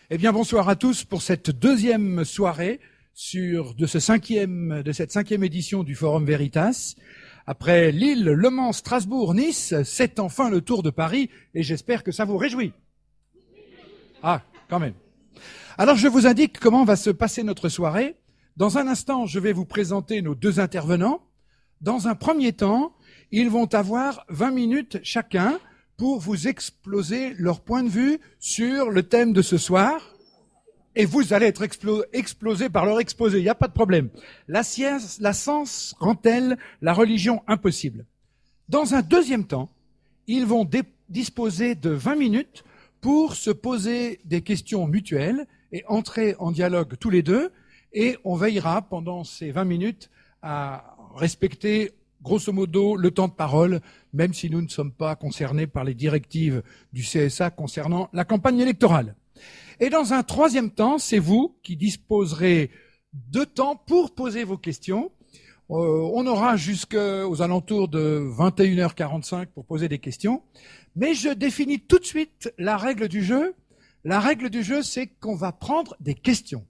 Eh bien, bonsoir à tous pour cette deuxième soirée de cette cinquième édition du Forum Veritas. Après Lille, Le Mans, Strasbourg, Nice, c'est enfin le Tour de Paris et j'espère que ça vous réjouit. Ah, quand même. Alors, je vous indique comment va se passer notre soirée. Dans un instant, je vais vous présenter nos deux intervenants. Dans un premier temps, ils vont avoir 20 minutes chacun pour vous exploser leur point de vue sur le thème de ce soir. Et vous allez être explosé par leur exposé, il n'y a pas de problème. La science rend-elle la religion impossible? Dans un deuxième temps, ils vont disposer de 20 minutes pour se poser des questions mutuelles et entrer en dialogue tous les deux. Et on veillera pendant ces 20 minutes à respecter grosso modo le temps de parole, même si nous ne sommes pas concernés par les directives du CSA concernant la campagne électorale. Et dans un troisième temps, c'est vous qui disposerez de temps pour poser vos questions. On aura jusqu'aux alentours de 21h45 pour poser des questions. Mais je définis tout de suite la règle du jeu. La règle du jeu, c'est qu'on va prendre des questions.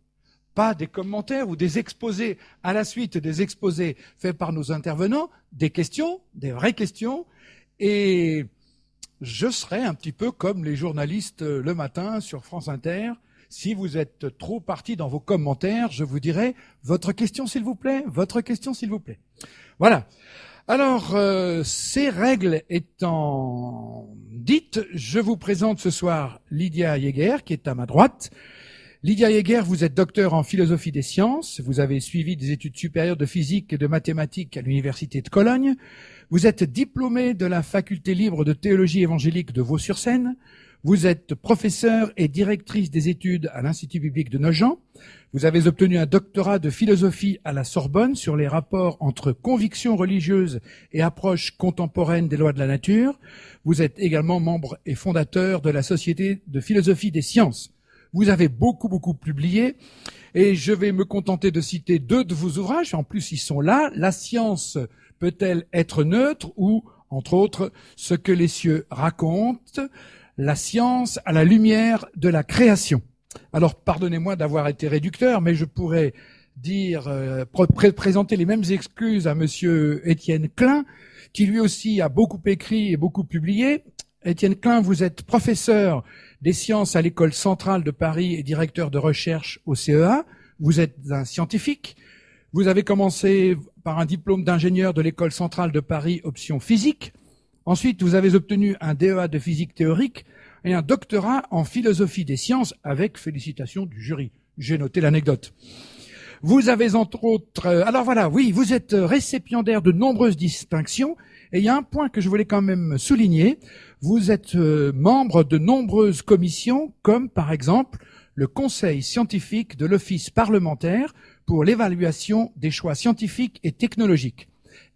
Pas des commentaires ou des exposés à la suite des exposés faits par nos intervenants. Des questions, des vraies questions. Et je serai un petit peu comme les journalistes le matin sur France Inter. Si vous êtes trop partis dans vos commentaires, je vous dirai votre question s'il vous plaît, votre question s'il vous plaît. Voilà. Alors, ces règles étant dites, je vous présente ce soir Lydia Jäger qui est à ma droite. Lydia Jäger, vous êtes docteur en philosophie des sciences, vous avez suivi des études supérieures de physique et de mathématiques à l'université de Cologne. Vous êtes diplômé de la faculté libre de théologie évangélique de Vaux-sur-Seine. Vous êtes professeure et directrice des études à l'Institut biblique de Nogent. Vous avez obtenu un doctorat de philosophie à la Sorbonne sur les rapports entre convictions religieuses et approche contemporaine des lois de la nature. Vous êtes également membre et fondateur de la Société de philosophie des sciences. Vous avez beaucoup publié et je vais me contenter de citer deux de vos ouvrages. En plus, ils sont là. La science peut-elle être neutre ou, entre autres, ce que les cieux racontent, la science à la lumière de la création. Alors, pardonnez-moi d'avoir été réducteur, mais je pourrais présenter les mêmes excuses à monsieur Étienne Klein, qui lui aussi a beaucoup écrit et beaucoup publié. Étienne Klein, vous êtes professeur des sciences à l'École centrale de Paris et directeur de recherche au CEA. Vous êtes un scientifique. Vous avez commencé par un diplôme d'ingénieur de l'École centrale de Paris, option physique. Ensuite, vous avez obtenu un DEA de physique théorique et un doctorat en philosophie des sciences avec félicitations du jury. J'ai noté l'anecdote. Vous avez entre autres... alors voilà, oui, vous êtes récipiendaire de nombreuses distinctions et il y a un point que je voulais quand même souligner. Vous êtes membre de nombreuses commissions comme par exemple le Conseil scientifique de l'Office parlementaire pour l'évaluation des choix scientifiques et technologiques.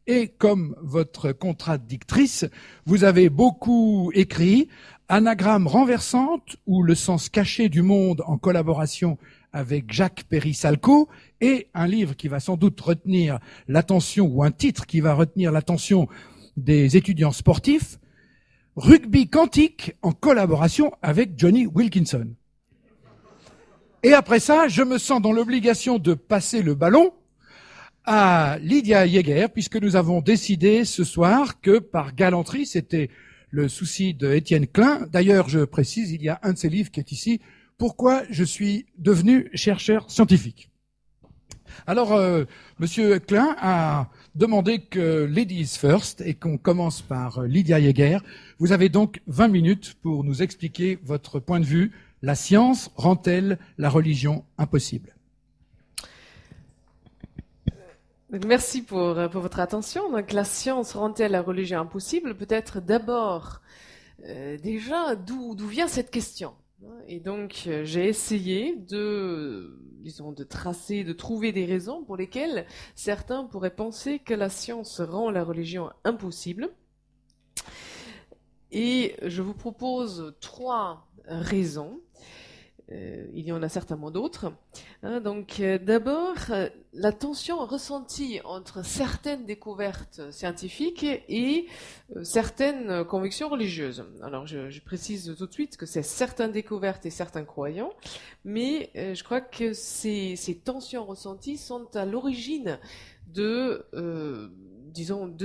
Et comme votre contradictrice, vous avez beaucoup écrit Anagramme renversante ou le sens caché du monde en collaboration avec Jacques Perry-Salco et un livre qui va sans doute retenir l'attention ou un titre qui va retenir l'attention des étudiants sportifs, Rugby quantique en collaboration avec Johnny Wilkinson. Et après ça, je me sens dans l'obligation de passer le ballon à Lydia Jäger, puisque nous avons décidé ce soir que par galanterie, c'était le souci de Étienne Klein. D'ailleurs, je précise, il y a un de ses livres qui est ici, Pourquoi je suis devenu chercheur scientifique. Alors, Monsieur Klein a demandé que Ladies First et qu'on commence par Lydia Jäger. Vous avez donc 20 minutes pour nous expliquer votre point de vue. La science rend-elle la religion impossible? Merci pour votre attention. Donc, la science rend-elle la religion impossible? Peut-être d'abord, déjà, d'où vient cette question? Et donc, j'ai essayé de tracer, de trouver des raisons pour lesquelles certains pourraient penser que la science rend la religion impossible. Et je vous propose 3 raisons. Il y en a certainement d'autres. D'abord, la tension ressentie entre certaines découvertes scientifiques et certaines convictions religieuses. Alors, je précise tout de suite que c'est certaines découvertes et certains croyants, mais je crois que ces tensions ressenties sont à l'origine de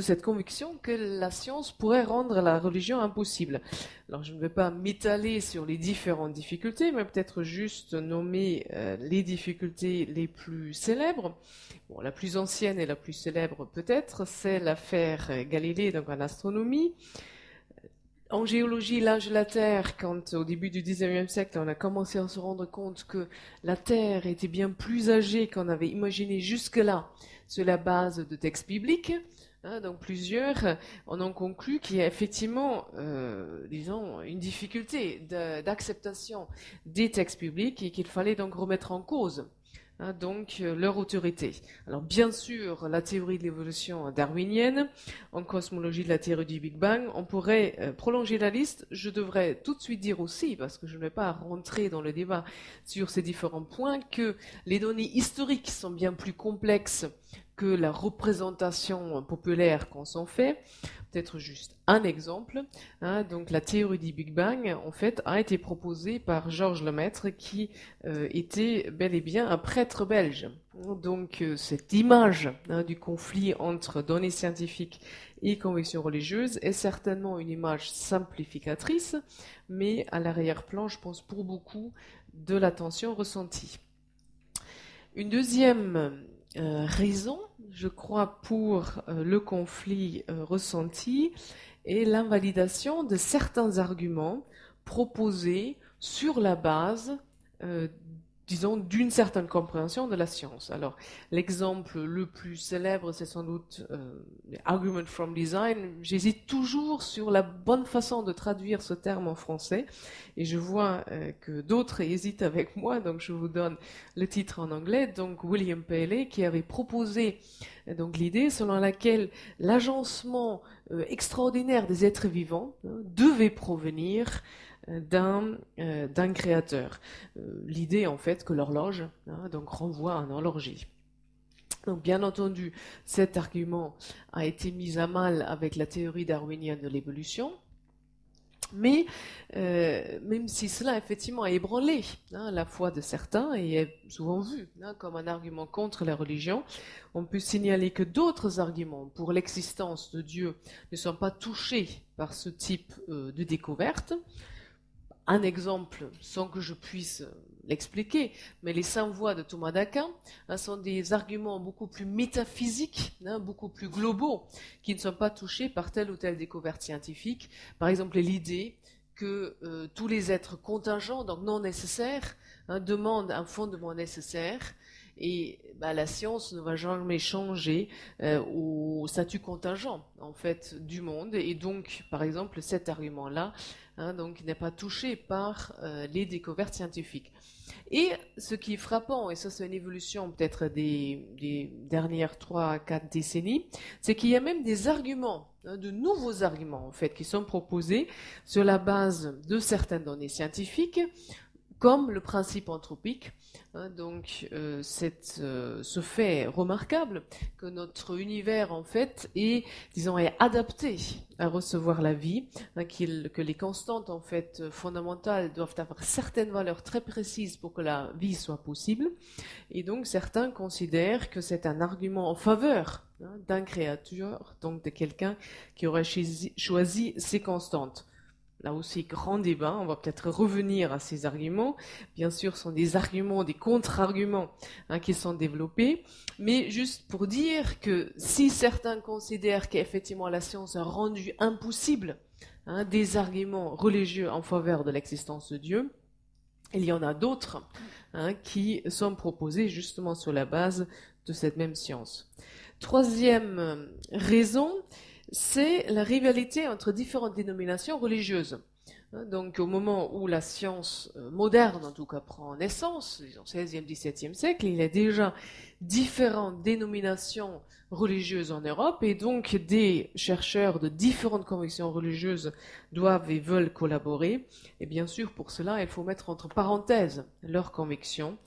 cette conviction que la science pourrait rendre la religion impossible. Alors, je ne vais pas m'étaler sur les différentes difficultés, mais peut-être juste nommer les difficultés les plus célèbres. Bon, la plus ancienne et la plus célèbre peut-être, c'est l'affaire Galilée, donc en astronomie. En géologie, l'âge de la Terre, quand au début du 19e siècle, on a commencé à se rendre compte que la Terre était bien plus âgée qu'on avait imaginé jusque-là sur la base de textes bibliques. Donc plusieurs en ont conclu qu'il y a effectivement, une difficulté d'acceptation des textes bibliques et qu'il fallait donc remettre en cause leur autorité. Alors bien sûr, la théorie de l'évolution darwinienne, en cosmologie de la théorie du Big Bang, on pourrait prolonger la liste. Je devrais tout de suite dire aussi, parce que je ne vais pas rentrer dans le débat sur ces différents points, que les données historiques sont bien plus complexes que la représentation populaire qu'on s'en fait. Peut-être juste un exemple. Donc la théorie du Big Bang, en fait, a été proposée par Georges Lemaître, qui était bel et bien un prêtre belge. Donc cette image du conflit entre données scientifiques et convictions religieuses est certainement une image simplificatrice, mais à l'arrière-plan, je pense pour beaucoup, de la tension ressentie. Une deuxième raison, je crois, pour le conflit ressenti est l'invalidation de certains arguments proposés sur la base, d'une certaine compréhension de la science. Alors, l'exemple le plus célèbre, c'est sans doute argument from design. J'hésite toujours sur la bonne façon de traduire ce terme en français, et je vois que d'autres hésitent avec moi, donc je vous donne le titre en anglais. Donc, William Paley, qui avait proposé donc l'idée selon laquelle l'agencement extraordinaire des êtres vivants devait provenir d'un créateur. L'idée en fait que l'horloge donc renvoie à un horloger. Donc bien entendu, cet argument a été mis à mal avec la théorie darwinienne de l'évolution. Mais même si cela effectivement a ébranlé la foi de certains et est souvent vu comme un argument contre la religion, on peut signaler que d'autres arguments pour l'existence de Dieu ne sont pas touchés par ce type de découverte. Un exemple, sans que je puisse l'expliquer, mais les 5 voies de Thomas d'Aquin sont des arguments beaucoup plus métaphysiques, beaucoup plus globaux, qui ne sont pas touchés par telle ou telle découverte scientifique. Par exemple, l'idée que tous les êtres contingents, donc non nécessaires, demandent un fondement nécessaire, et la science ne va jamais changer au statut contingent en fait du monde, et donc par exemple cet argument-là donc n'est pas touché par les découvertes scientifiques. Et ce qui est frappant, et ça c'est une évolution peut-être des dernières 3-4 décennies, c'est qu'il y a même des arguments, de nouveaux arguments en fait, qui sont proposés sur la base de certaines données scientifiques, comme le principe anthropique. Donc ce fait remarquable que notre univers en fait est adapté à recevoir la vie, que les constantes en fait fondamentales doivent avoir certaines valeurs très précises pour que la vie soit possible, et donc certains considèrent que c'est un argument en faveur d'un créateur, donc de quelqu'un qui aurait choisi ces constantes. Là aussi, grand débat, on va peut-être revenir à ces arguments. Bien sûr, ce sont des arguments, des contre-arguments qui sont développés, mais juste pour dire que si certains considèrent qu'effectivement la science a rendu impossible des arguments religieux en faveur de l'existence de Dieu, il y en a d'autres qui sont proposés justement sur la base de cette même science. Troisième raison, c'est la rivalité entre différentes dénominations religieuses. Donc au moment où la science moderne, en tout cas, prend naissance, disons 16e, 17e siècle, il y a déjà différentes dénominations religieuses en Europe, et donc des chercheurs de différentes convictions religieuses doivent et veulent collaborer. Et bien sûr, pour cela, il faut mettre entre parenthèses leurs convictions.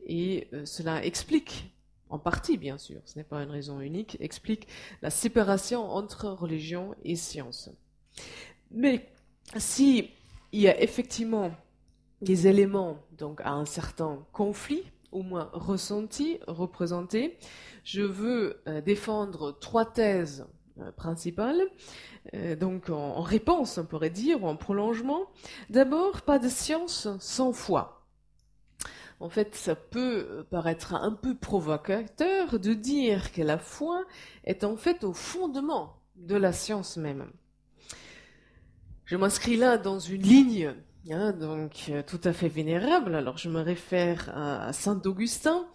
Et cela explique, en partie bien sûr, ce n'est pas une raison unique, explique la séparation entre religion et science. Mais si il y a effectivement des éléments donc à un certain conflit, au moins ressentis, représentés, je veux défendre 3 thèses principales, donc en réponse, on pourrait dire, ou en prolongement. D'abord, pas de science sans foi. En fait, ça peut paraître un peu provocateur de dire que la foi est en fait au fondement de la science même. Je m'inscris là dans une ligne donc tout à fait vénérable. Alors je me réfère à Saint Augustin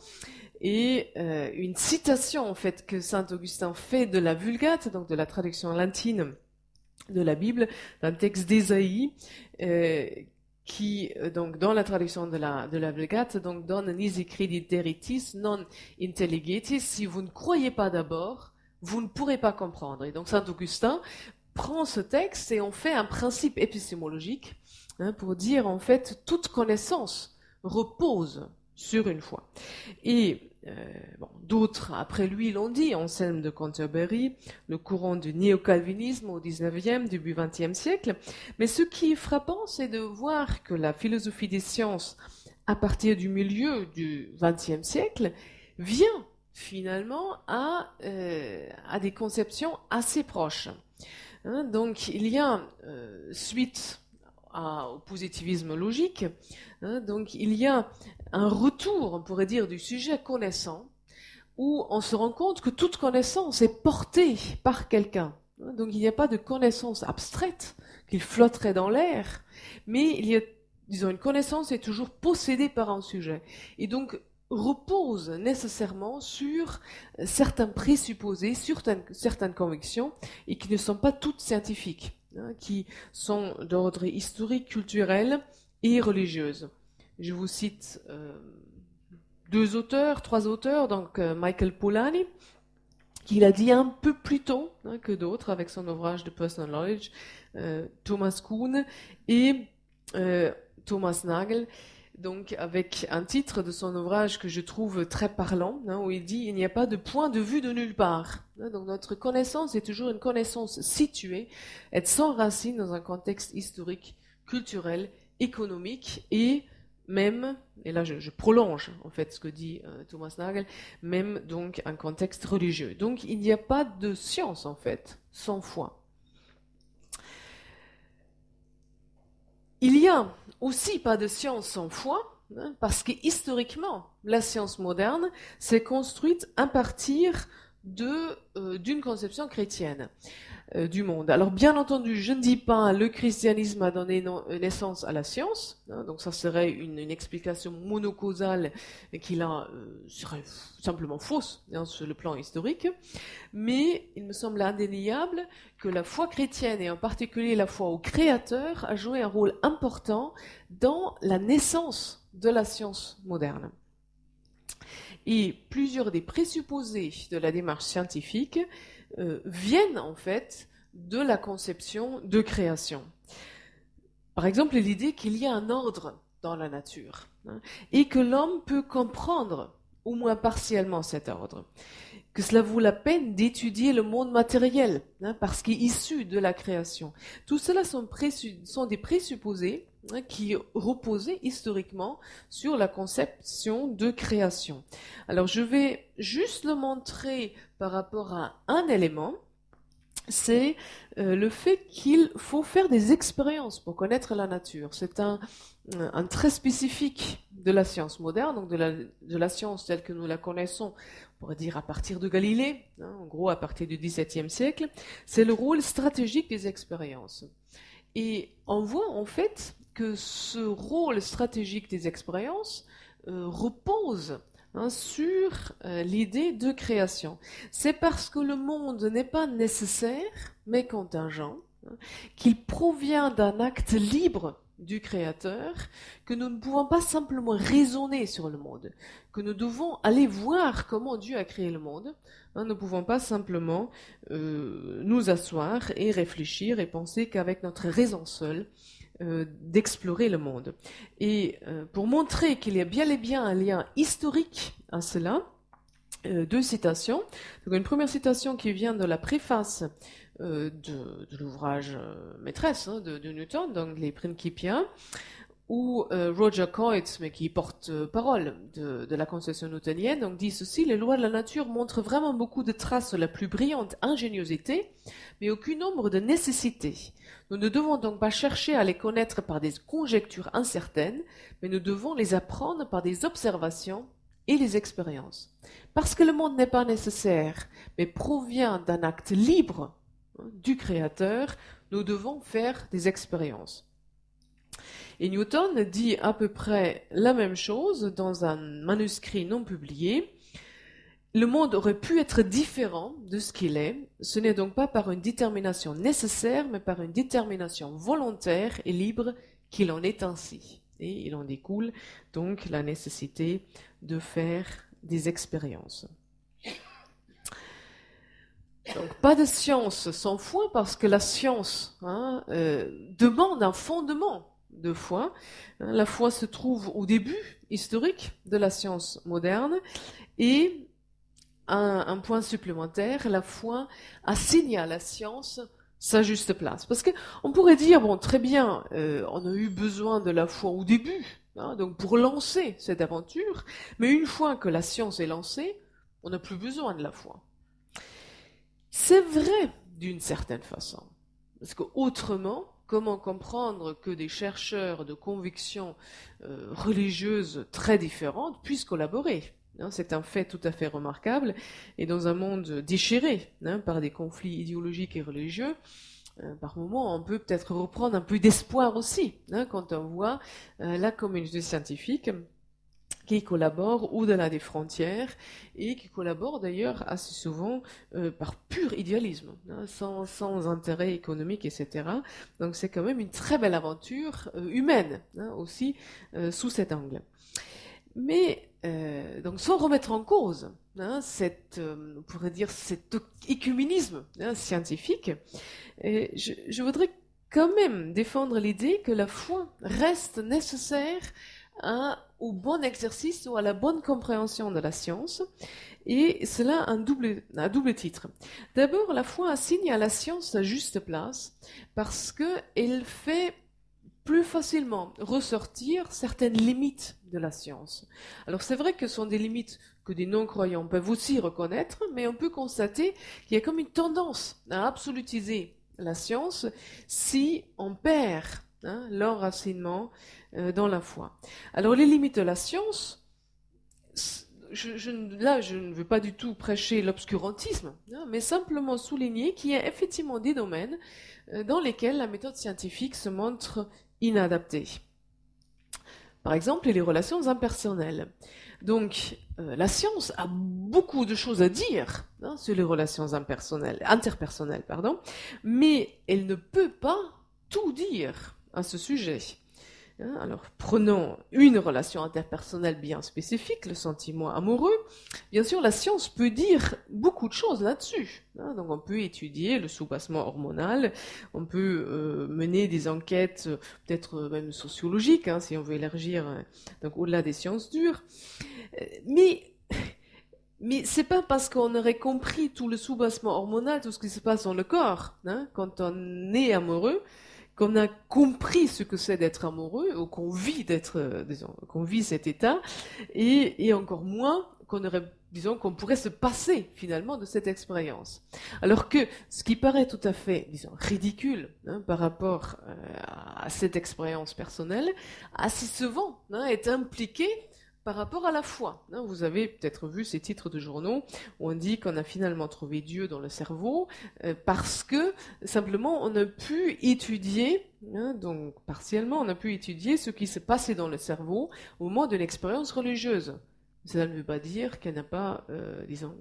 et une citation en fait que Saint Augustin fait de la Vulgate, donc de la traduction latine de la Bible, d'un texte d'Ésaïe qui donc dans la traduction de la Vulgate donc donne nisi crederitis non intelligetis. Si vous ne croyez pas d'abord, vous ne pourrez pas comprendre. Et donc Saint Augustin prend ce texte et on fait un principe épistémologique pour dire en fait toute connaissance repose sur une foi. Et d'autres après lui l'ont dit, Anselme de Canterbury, le courant du néo-calvinisme au 19e, début 20e siècle. Mais ce qui est frappant, c'est de voir que la philosophie des sciences, à partir du milieu du 20e siècle, vient finalement à des conceptions assez proches. Donc il y a, suite au positivisme logique, donc il y a un retour, on pourrait dire, du sujet connaissant, où on se rend compte que toute connaissance est portée par quelqu'un. Donc il n'y a pas de connaissance abstraite qui flotterait dans l'air, mais il y a, disons, une connaissance est toujours possédée par un sujet. Et donc repose nécessairement sur certains présupposés, sur certaines convictions, et qui ne sont pas toutes scientifiques, qui sont d'ordre historique, culturel et religieuse. Je vous cite 3 auteurs, donc Michael Polanyi, qui l'a dit un peu plus tôt que d'autres avec son ouvrage de Personal Knowledge, Thomas Kuhn et Thomas Nagel, donc avec un titre de son ouvrage que je trouve très parlant, où il dit « Il n'y a pas de point de vue de nulle part ». Donc notre connaissance est toujours une connaissance située, est sans racine dans un contexte historique, culturel, économique et même, et là je prolonge en fait ce que dit Thomas Nagel, même donc un contexte religieux. Donc il n'y a pas de science en fait sans foi. Il y a aussi pas de science sans foi, parce que historiquement, la science moderne s'est construite à partir d'une conception chrétienne du monde. Alors bien entendu, je ne dis pas le christianisme a donné naissance à la science, donc ça serait une explication monocausale qui là serait simplement fausse sur le plan historique, mais il me semble indéniable que la foi chrétienne et en particulier la foi au Créateur a joué un rôle important dans la naissance de la science moderne. Et plusieurs des présupposés de la démarche scientifique viennent en fait de la conception de création. Par exemple, l'idée qu'il y a un ordre dans la nature et que l'homme peut comprendre au moins partiellement cet ordre, que cela vaut la peine d'étudier le monde matériel parce qu'il est issu de la création. Tout cela sont des présupposés qui reposaient historiquement sur la conception de création. Alors je vais juste le montrer par rapport à un élément, c'est le fait qu'il faut faire des expériences pour connaître la nature. C'est un trait spécifique de la science moderne, donc de la science telle que nous la connaissons, on pourrait dire à partir de Galilée, en gros à partir du XVIIe siècle, c'est le rôle stratégique des expériences. Et on voit en fait que ce rôle stratégique des expériences repose sur l'idée de création. C'est parce que le monde n'est pas nécessaire, mais contingent, qu'il provient d'un acte libre du Créateur, que nous ne pouvons pas simplement raisonner sur le monde, que nous devons aller voir comment Dieu a créé le monde. Nous ne pouvons pas simplement nous asseoir et réfléchir et penser qu'avec notre raison seule, d'explorer le monde. Et pour montrer qu'il y a bien et bien un lien historique à cela, deux citations. Donc une première citation qui vient de la préface de l'ouvrage maîtresse de Newton, donc les Principia, où Roger Coates, mais qui porte parole de la conception newtonienne, donc dit ceci: les lois de la nature montrent vraiment beaucoup de traces de la plus brillante ingéniosité, mais aucun nombre de nécessités. Nous ne devons donc pas chercher à les connaître par des conjectures incertaines, mais nous devons les apprendre par des observations et les expériences. Parce que le monde n'est pas nécessaire, mais provient d'un acte libre du Créateur, nous devons faire des expériences. Et Newton dit à peu près la même chose dans un manuscrit non publié. Le monde aurait pu être différent de ce qu'il est. Ce n'est donc pas par une détermination nécessaire, mais par une détermination volontaire et libre qu'il en est ainsi. Et il en découle donc la nécessité de faire des expériences. Donc pas de science sans foi, parce que la science demande un fondement de foi. La foi se trouve au début historique de la science moderne, et un point supplémentaire, la foi assigne à la science sa juste place. Parce que on pourrait dire, bon, très bien, on a eu besoin de la foi au début, donc pour lancer cette aventure, mais une fois que la science est lancée, on n'a plus besoin de la foi. C'est vrai d'une certaine façon, parce qu'autrement, comment comprendre que des chercheurs de convictions religieuses très différentes puissent collaborer? C'est un fait tout à fait remarquable, et dans un monde déchiré par des conflits idéologiques et religieux, par moments on peut peut-être reprendre un peu d'espoir aussi, quand on voit la communauté scientifique qui collabore au-delà des frontières, et qui collabore d'ailleurs assez souvent par pur idéalisme, sans intérêt économique, etc. Donc c'est quand même une très belle aventure humaine, aussi sous cet angle. Mais donc sans remettre en cause on pourrait dire cet écuménisme scientifique, je voudrais quand même défendre l'idée que la foi reste nécessaire au bon exercice ou à la bonne compréhension de la science, et cela à double titre. D'abord, la foi assigne à la science sa juste place, parce qu'elle fait plus facilement ressortir certaines limites de la science. Alors c'est vrai que ce sont des limites que des non-croyants peuvent aussi reconnaître, mais on peut constater qu'il y a comme une tendance à absolutiser la science si on perd l'enracinement dans la foi. Alors les limites de la science, je ne veux pas du tout prêcher l'obscurantisme, mais simplement souligner qu'il y a effectivement des domaines dans lesquels la méthode scientifique se montre inadaptée. Par exemple, les relations impersonnelles. Donc, la science a beaucoup de choses à dire sur les relations interpersonnelles, mais elle ne peut pas tout dire à ce sujet. Alors, prenons une relation interpersonnelle bien spécifique, le sentiment amoureux. Bien sûr, la science peut dire beaucoup de choses là-dessus. Donc, on peut étudier le soubassement hormonal, on peut mener des enquêtes, peut-être même sociologiques, si on veut élargir donc au-delà des sciences dures. Mais c'est pas parce qu'on aurait compris tout le soubassement hormonal, tout ce qui se passe dans le corps, quand on est amoureux, qu'on a compris ce que c'est d'être amoureux, ou qu'on vit qu'on vit cet état, et encore moins qu'on pourrait se passer finalement de cette expérience. Alors que ce qui paraît tout à fait, ridicule par rapport à cette expérience personnelle, assez souvent est impliqué par rapport à la foi. Vous avez peut-être vu ces titres de journaux où on dit qu'on a finalement trouvé Dieu dans le cerveau parce que simplement on a pu étudier, donc partiellement on a pu étudier ce qui se passait dans le cerveau au moment d'une expérience religieuse. Cela ne veut pas dire qu'elle n'a pas,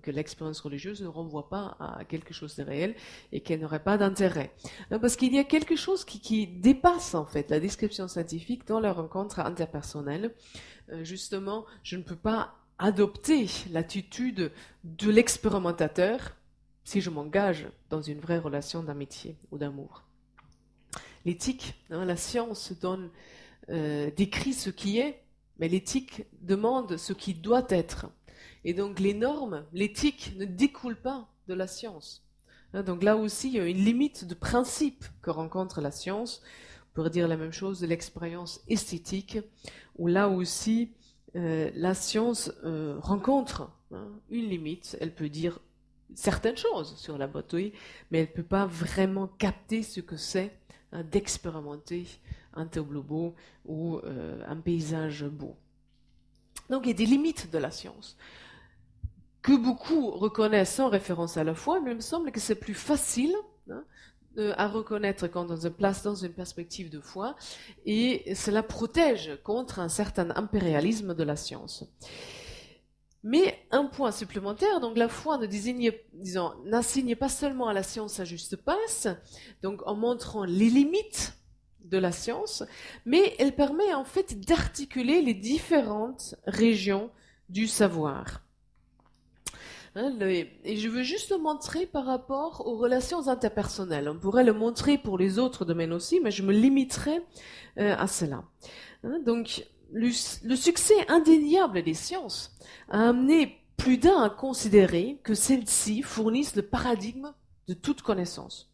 que l'expérience religieuse ne renvoie pas à quelque chose de réel et qu'elle n'aurait pas d'intérêt. Parce qu'il y a quelque chose qui dépasse en fait la description scientifique dans la rencontre interpersonnelle. Justement, je ne peux pas adopter l'attitude de l'expérimentateur si je m'engage dans une vraie relation d'amitié ou d'amour. l'éthique. La science décrit ce qui est, mais l'éthique demande ce qui doit être. Et donc les normes, l'éthique ne découle pas de la science. Donc là aussi, il y a une limite de principe que rencontre la science. On pourrait dire la même chose de l'expérience esthétique, où là aussi, la science rencontre une limite. Elle peut dire certaines choses sur la beauté, mais elle ne peut pas vraiment capter ce que c'est d'expérimenter un tableau beau ou un paysage beau. Donc il y a des limites de la science que beaucoup reconnaissent sans référence à la foi, mais il me semble que c'est plus facile à reconnaître quand on se place dans une perspective de foi, et cela protège contre un certain impérialisme de la science. Mais un point supplémentaire, donc la foi n'assigne pas seulement à la science sa juste place, donc en montrant les limites de la science, mais elle permet en fait d'articuler les différentes régions du savoir. Et je veux juste le montrer par rapport aux relations interpersonnelles. On pourrait le montrer pour les autres domaines aussi, mais je me limiterai à cela. Donc, le succès indéniable des sciences a amené plus d'un à considérer que celles-ci fournissent le paradigme de toute connaissance.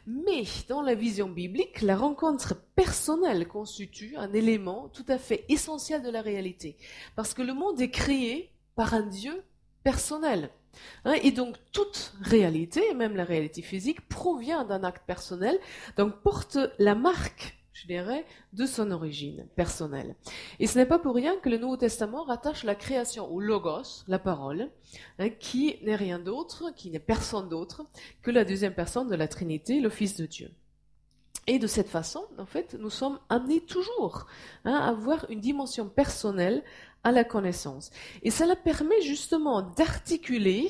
Mais dans la vision biblique, la rencontre personnelle constitue un élément tout à fait essentiel de la réalité. Parce que le monde est créé par un Dieu personnel. Et donc toute réalité, même la réalité physique, provient d'un acte personnel, donc porte la marque, je dirais, de son origine personnelle. Et ce n'est pas pour rien que le Nouveau Testament rattache la création au logos, la parole, qui n'est rien d'autre, qui n'est personne d'autre que la deuxième personne de la Trinité, le Fils de Dieu. Et de cette façon, en fait, nous sommes amenés toujours à avoir une dimension personnelle à la connaissance. Et cela permet justement d'articuler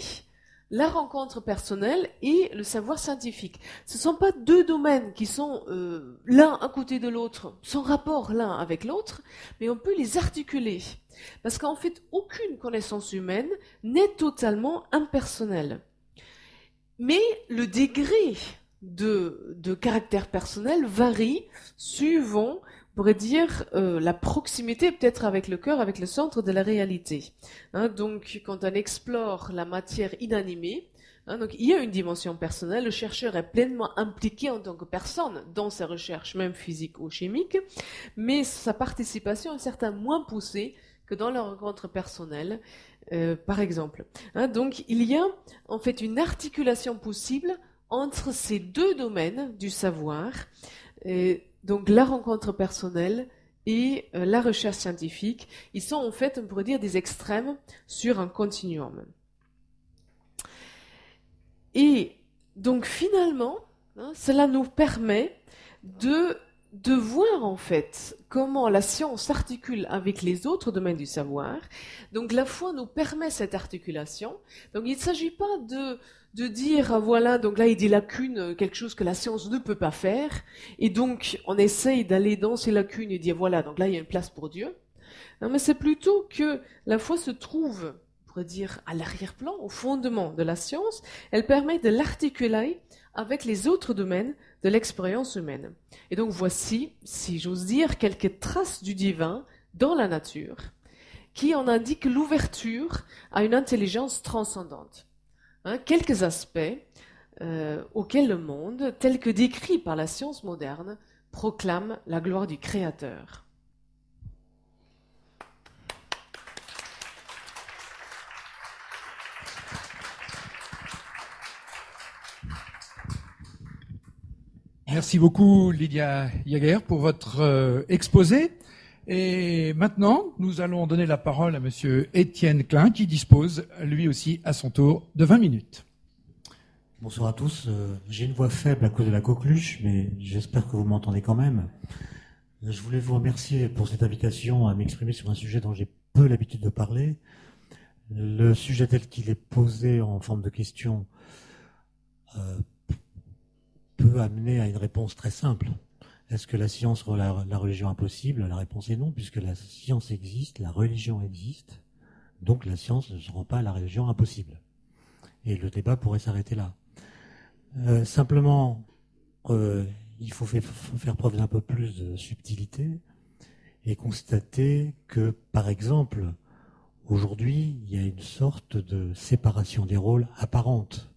la rencontre personnelle et le savoir scientifique. Ce ne sont pas deux domaines qui sont l'un à côté de l'autre, sans rapport l'un avec l'autre, mais on peut les articuler. Parce qu'en fait, aucune connaissance humaine n'est totalement impersonnelle. Mais le degré de caractère personnel varie suivant, on pourrait dire, la proximité peut-être avec le cœur, avec le centre de la réalité. Donc, quand on explore la matière inanimée, donc il y a une dimension personnelle, le chercheur est pleinement impliqué en tant que personne dans ses recherches, même physiques ou chimiques, mais sa participation est certainement moins poussée que dans la rencontre personnelle, par exemple. Donc, il y a en fait une articulation possible entre ces deux domaines du savoir, donc la rencontre personnelle et la recherche scientifique. Ils sont en fait, on pourrait dire, des extrêmes sur un continuum. Et donc finalement, cela nous permet de voir en fait comment la science s'articule avec les autres domaines du savoir. Donc la foi nous permet cette articulation. Donc il ne s'agit pas de dire, voilà, donc là il y a des lacunes, quelque chose que la science ne peut pas faire, et donc on essaye d'aller dans ces lacunes et dire, voilà, donc là il y a une place pour Dieu. Non, mais c'est plutôt que la foi se trouve, on pourrait dire, à l'arrière-plan, au fondement de la science. Elle permet de l'articuler avec les autres domaines de l'expérience humaine. Et donc voici, si j'ose dire, quelques traces du divin dans la nature, qui en indiquent l'ouverture à une intelligence transcendante. Quelques aspects auxquels le monde, tel que décrit par la science moderne, proclame la gloire du Créateur. Merci beaucoup Lydia Jaeger pour votre exposé. Et maintenant, nous allons donner la parole à Monsieur Étienne Klein qui dispose lui aussi à son tour de 20 minutes. Bonsoir à tous. J'ai une voix faible à cause de la coqueluche, mais j'espère que vous m'entendez quand même. Je voulais vous remercier pour cette invitation à m'exprimer sur un sujet dont j'ai peu l'habitude de parler. Le sujet tel qu'il est posé en forme de question peut amener à une réponse très simple. Est-ce que la science rend la religion impossible? La réponse est non, puisque la science existe, la religion existe, donc la science ne rend pas la religion impossible. Et le débat pourrait s'arrêter là. Simplement, il il faut faire preuve d'un peu plus de subtilité et constater que, par exemple, aujourd'hui, il y a une sorte de séparation des rôles apparente.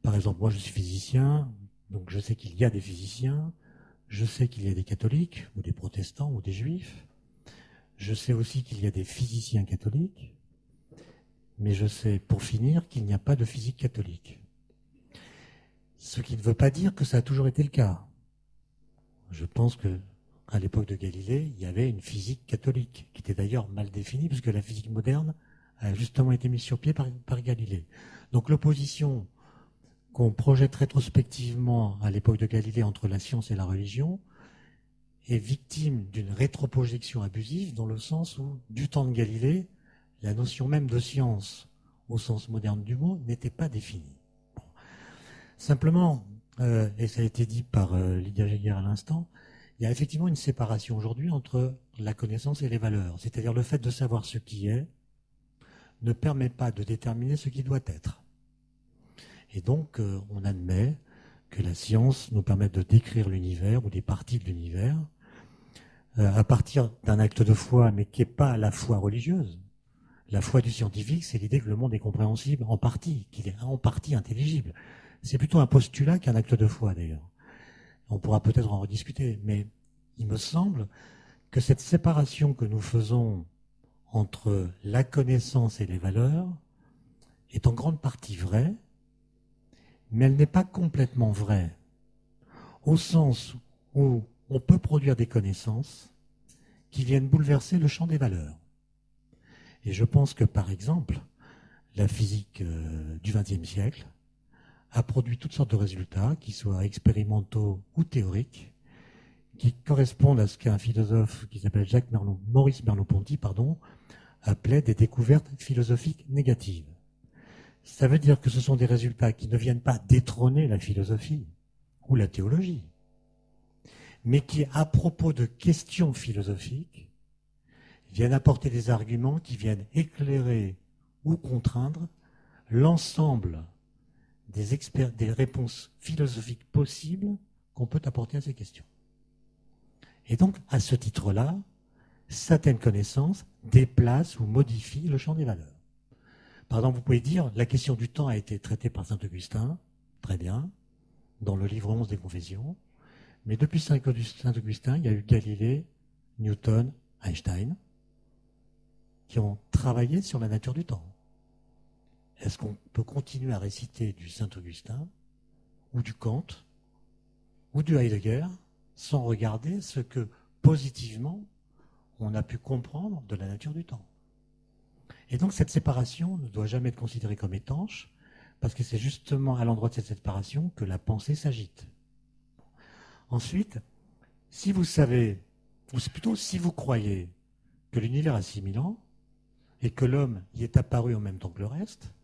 Par exemple, moi je suis physicien, donc je sais qu'il y a des physiciens, je sais qu'il y a des catholiques, ou des protestants, ou des juifs. Je sais aussi qu'il y a des physiciens catholiques, mais je sais, pour finir, qu'il n'y a pas de physique catholique. Ce qui ne veut pas dire que ça a toujours été le cas. Je pense que à l'époque de Galilée, il y avait une physique catholique, qui était d'ailleurs mal définie, puisque la physique moderne a justement été mise sur pied par Galilée. Donc l'opposition qu'on projette rétrospectivement à l'époque de Galilée entre la science et la religion est victime d'une rétroprojection abusive, dans le sens où, du temps de Galilée, la notion même de science, au sens moderne du mot, n'était pas définie. Bon. Simplement, et ça a été dit par Lydia Jaeger à l'instant, il y a effectivement une séparation aujourd'hui entre la connaissance et les valeurs. C'est-à-dire le fait de savoir ce qui est ne permet pas de déterminer ce qui doit être. Et donc, on admet que la science nous permet de décrire l'univers ou des parties de l'univers à partir d'un acte de foi, mais qui n'est pas la foi religieuse. La foi du scientifique, c'est l'idée que le monde est compréhensible en partie, qu'il est en partie intelligible. C'est plutôt un postulat qu'un acte de foi, d'ailleurs. On pourra peut-être en rediscuter, mais il me semble que cette séparation que nous faisons entre la connaissance et les valeurs est en grande partie vraie, mais elle n'est pas complètement vraie, au sens où on peut produire des connaissances qui viennent bouleverser le champ des valeurs. Et je pense que, par exemple, la physique du XXe siècle a produit toutes sortes de résultats, qui soient expérimentaux ou théoriques, qui correspondent à ce qu'un philosophe qui s'appelle Maurice Merleau-Ponty appelait des découvertes philosophiques négatives. Ça veut dire que ce sont des résultats qui ne viennent pas détrôner la philosophie ou la théologie, mais qui, à propos de questions philosophiques, viennent apporter des arguments qui viennent éclairer ou contraindre l'ensemble des réponses philosophiques possibles qu'on peut apporter à ces questions. Et donc, à ce titre-là, certaines connaissances déplacent ou modifient le champ des valeurs. Par exemple, vous pouvez dire, la question du temps a été traitée par saint Augustin, très bien, dans le livre 11 des Confessions, mais depuis saint Augustin, il y a eu Galilée, Newton, Einstein, qui ont travaillé sur la nature du temps. Est-ce qu'on peut continuer à réciter du Saint-Augustin, ou du Kant, ou du Heidegger, sans regarder ce que, positivement, on a pu comprendre de la nature du temps? Et donc cette séparation ne doit jamais être considérée comme étanche, parce que c'est justement à l'endroit de cette séparation que la pensée s'agite. Ensuite, si vous savez, ou plutôt si vous croyez que l'univers a 6000 ans, et que l'homme y est apparu en même temps que le reste,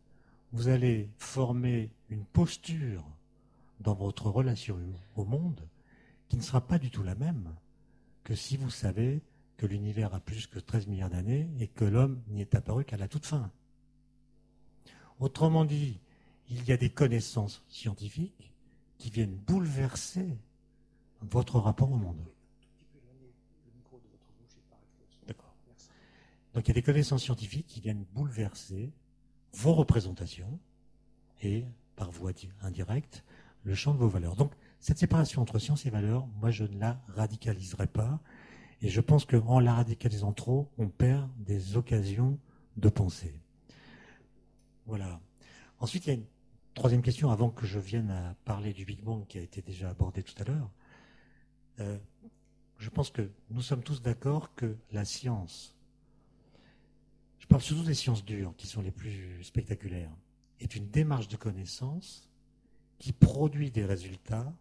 vous allez former une posture dans votre relation au monde qui ne sera pas du tout la même que si vous savez que l'univers a plus que 13 milliards d'années et que l'homme n'y est apparu qu'à la toute fin. Autrement dit, il y a des connaissances scientifiques qui viennent bouleverser votre rapport au monde. D'accord. Donc il y a des connaissances scientifiques qui viennent bouleverser vos représentations et, par voie indirecte, le champ de vos valeurs. Donc cette séparation entre science et valeurs, moi je ne la radicaliserai pas. Et je pense qu'en la radicalisant trop, on perd des occasions de penser. Voilà. Ensuite, il y a une troisième question, avant que je vienne à parler du Big Bang qui a été déjà abordé tout à l'heure. Je pense que nous sommes tous d'accord que la science, je parle surtout des sciences dures, qui sont les plus spectaculaires, est une démarche de connaissance qui produit des résultats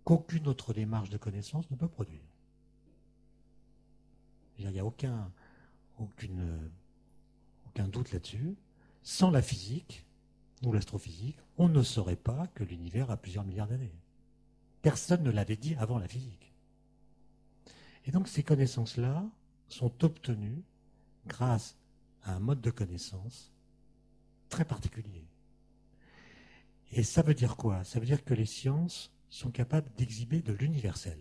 qu'aucune autre démarche de connaissance ne peut produire. Il n'y a aucun doute là-dessus. Sans la physique ou l'astrophysique, on ne saurait pas que l'univers a plusieurs milliards d'années. Personne ne l'avait dit avant la physique. Et donc ces connaissances-là sont obtenues grâce à un mode de connaissance très particulier. Et ça veut dire quoi? Ça veut dire que les sciences sont capables d'exhiber de l'universel.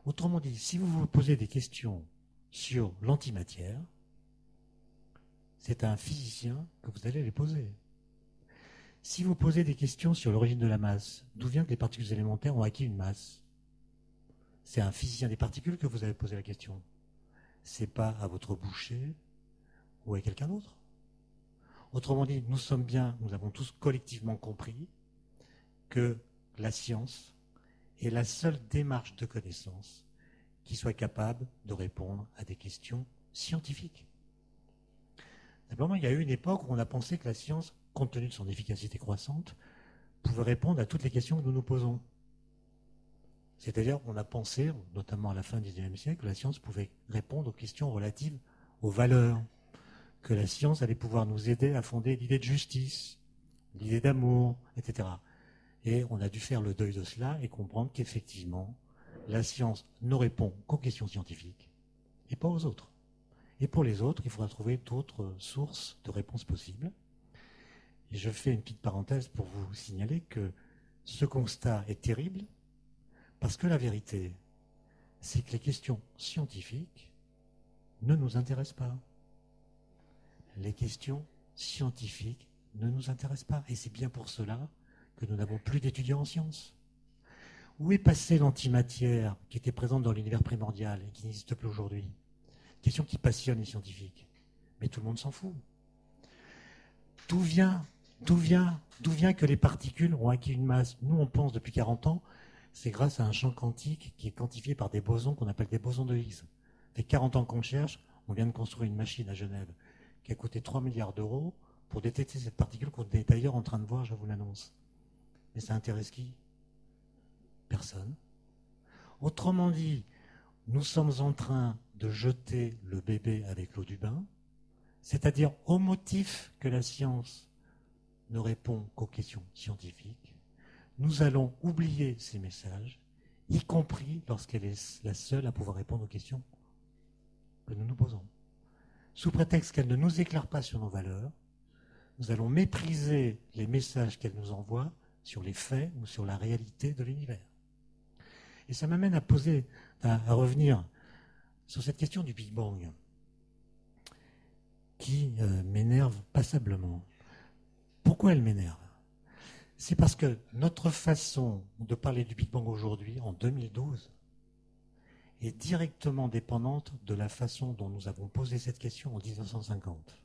Autrement dit, si vous vous posez des questions sur l'antimatière, c'est à un physicien que vous allez les poser. Si vous posez des questions sur l'origine de la masse, d'où vient que les particules élémentaires ont acquis une masse, c'est à un physicien des particules que vous allez poser la question. C'est pas à votre boucher ou à quelqu'un d'autre. Autrement dit, nous avons tous collectivement compris que la science est la seule démarche de connaissance qui soit capable de répondre à des questions scientifiques. Simplement, il y a eu une époque où on a pensé que la science, compte tenu de son efficacité croissante, pouvait répondre à toutes les questions que nous nous posons. C'est-à-dire, on a pensé, notamment à la fin du XIXe siècle, que la science pouvait répondre aux questions relatives aux valeurs, que la science allait pouvoir nous aider à fonder l'idée de justice, l'idée d'amour, etc. Et on a dû faire le deuil de cela et comprendre qu'effectivement, la science ne répond qu'aux questions scientifiques et pas aux autres. Et pour les autres, il faudra trouver d'autres sources de réponses possibles. Et je fais une petite parenthèse pour vous signaler que ce constat est terrible parce que la vérité, c'est que les questions scientifiques ne nous intéressent pas. Les questions scientifiques ne nous intéressent pas. Et c'est bien pour cela que nous n'avons plus d'étudiants en sciences. Où est passée l'antimatière qui était présente dans l'univers primordial et qui n'existe plus aujourd'hui? Question qui passionne les scientifiques. Mais tout le monde s'en fout. D'où vient que les particules ont acquis une masse? Nous, on pense depuis 40 ans, c'est grâce à un champ quantique qui est quantifié par des bosons qu'on appelle des bosons de Higgs. Ça fait 40 ans qu'on cherche, on vient de construire une machine à Genève qui a coûté 3 milliards d'euros pour détecter cette particule qu'on est d'ailleurs en train de voir, je vous l'annonce. Mais ça intéresse qui? Personne. Autrement dit, nous sommes en train de jeter le bébé avec l'eau du bain, c'est-à-dire au motif que la science ne répond qu'aux questions scientifiques, nous allons oublier ces messages, y compris lorsqu'elle est la seule à pouvoir répondre aux questions que nous nous posons. Sous prétexte qu'elle ne nous éclaire pas sur nos valeurs, nous allons mépriser les messages qu'elle nous envoie sur les faits ou sur la réalité de l'univers. Et ça m'amène à revenir sur cette question du Big Bang qui m'énerve passablement. Pourquoi elle m'énerve? C'est parce que notre façon de parler du Big Bang aujourd'hui, en 2012, est directement dépendante de la façon dont nous avons posé cette question en 1950.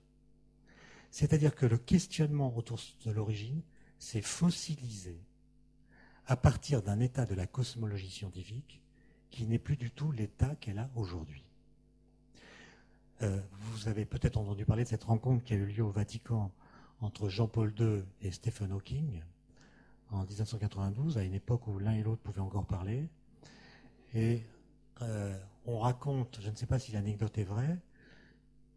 C'est-à-dire que le questionnement autour de l'origine s'est fossilisé à partir d'un état de la cosmologie scientifique qui n'est plus du tout l'état qu'elle a aujourd'hui. Vous avez peut-être entendu parler de cette rencontre qui a eu lieu au Vatican entre Jean-Paul II et Stephen Hawking en 1992, à une époque où l'un et l'autre pouvaient encore parler. Et on raconte, je ne sais pas si l'anecdote est vraie,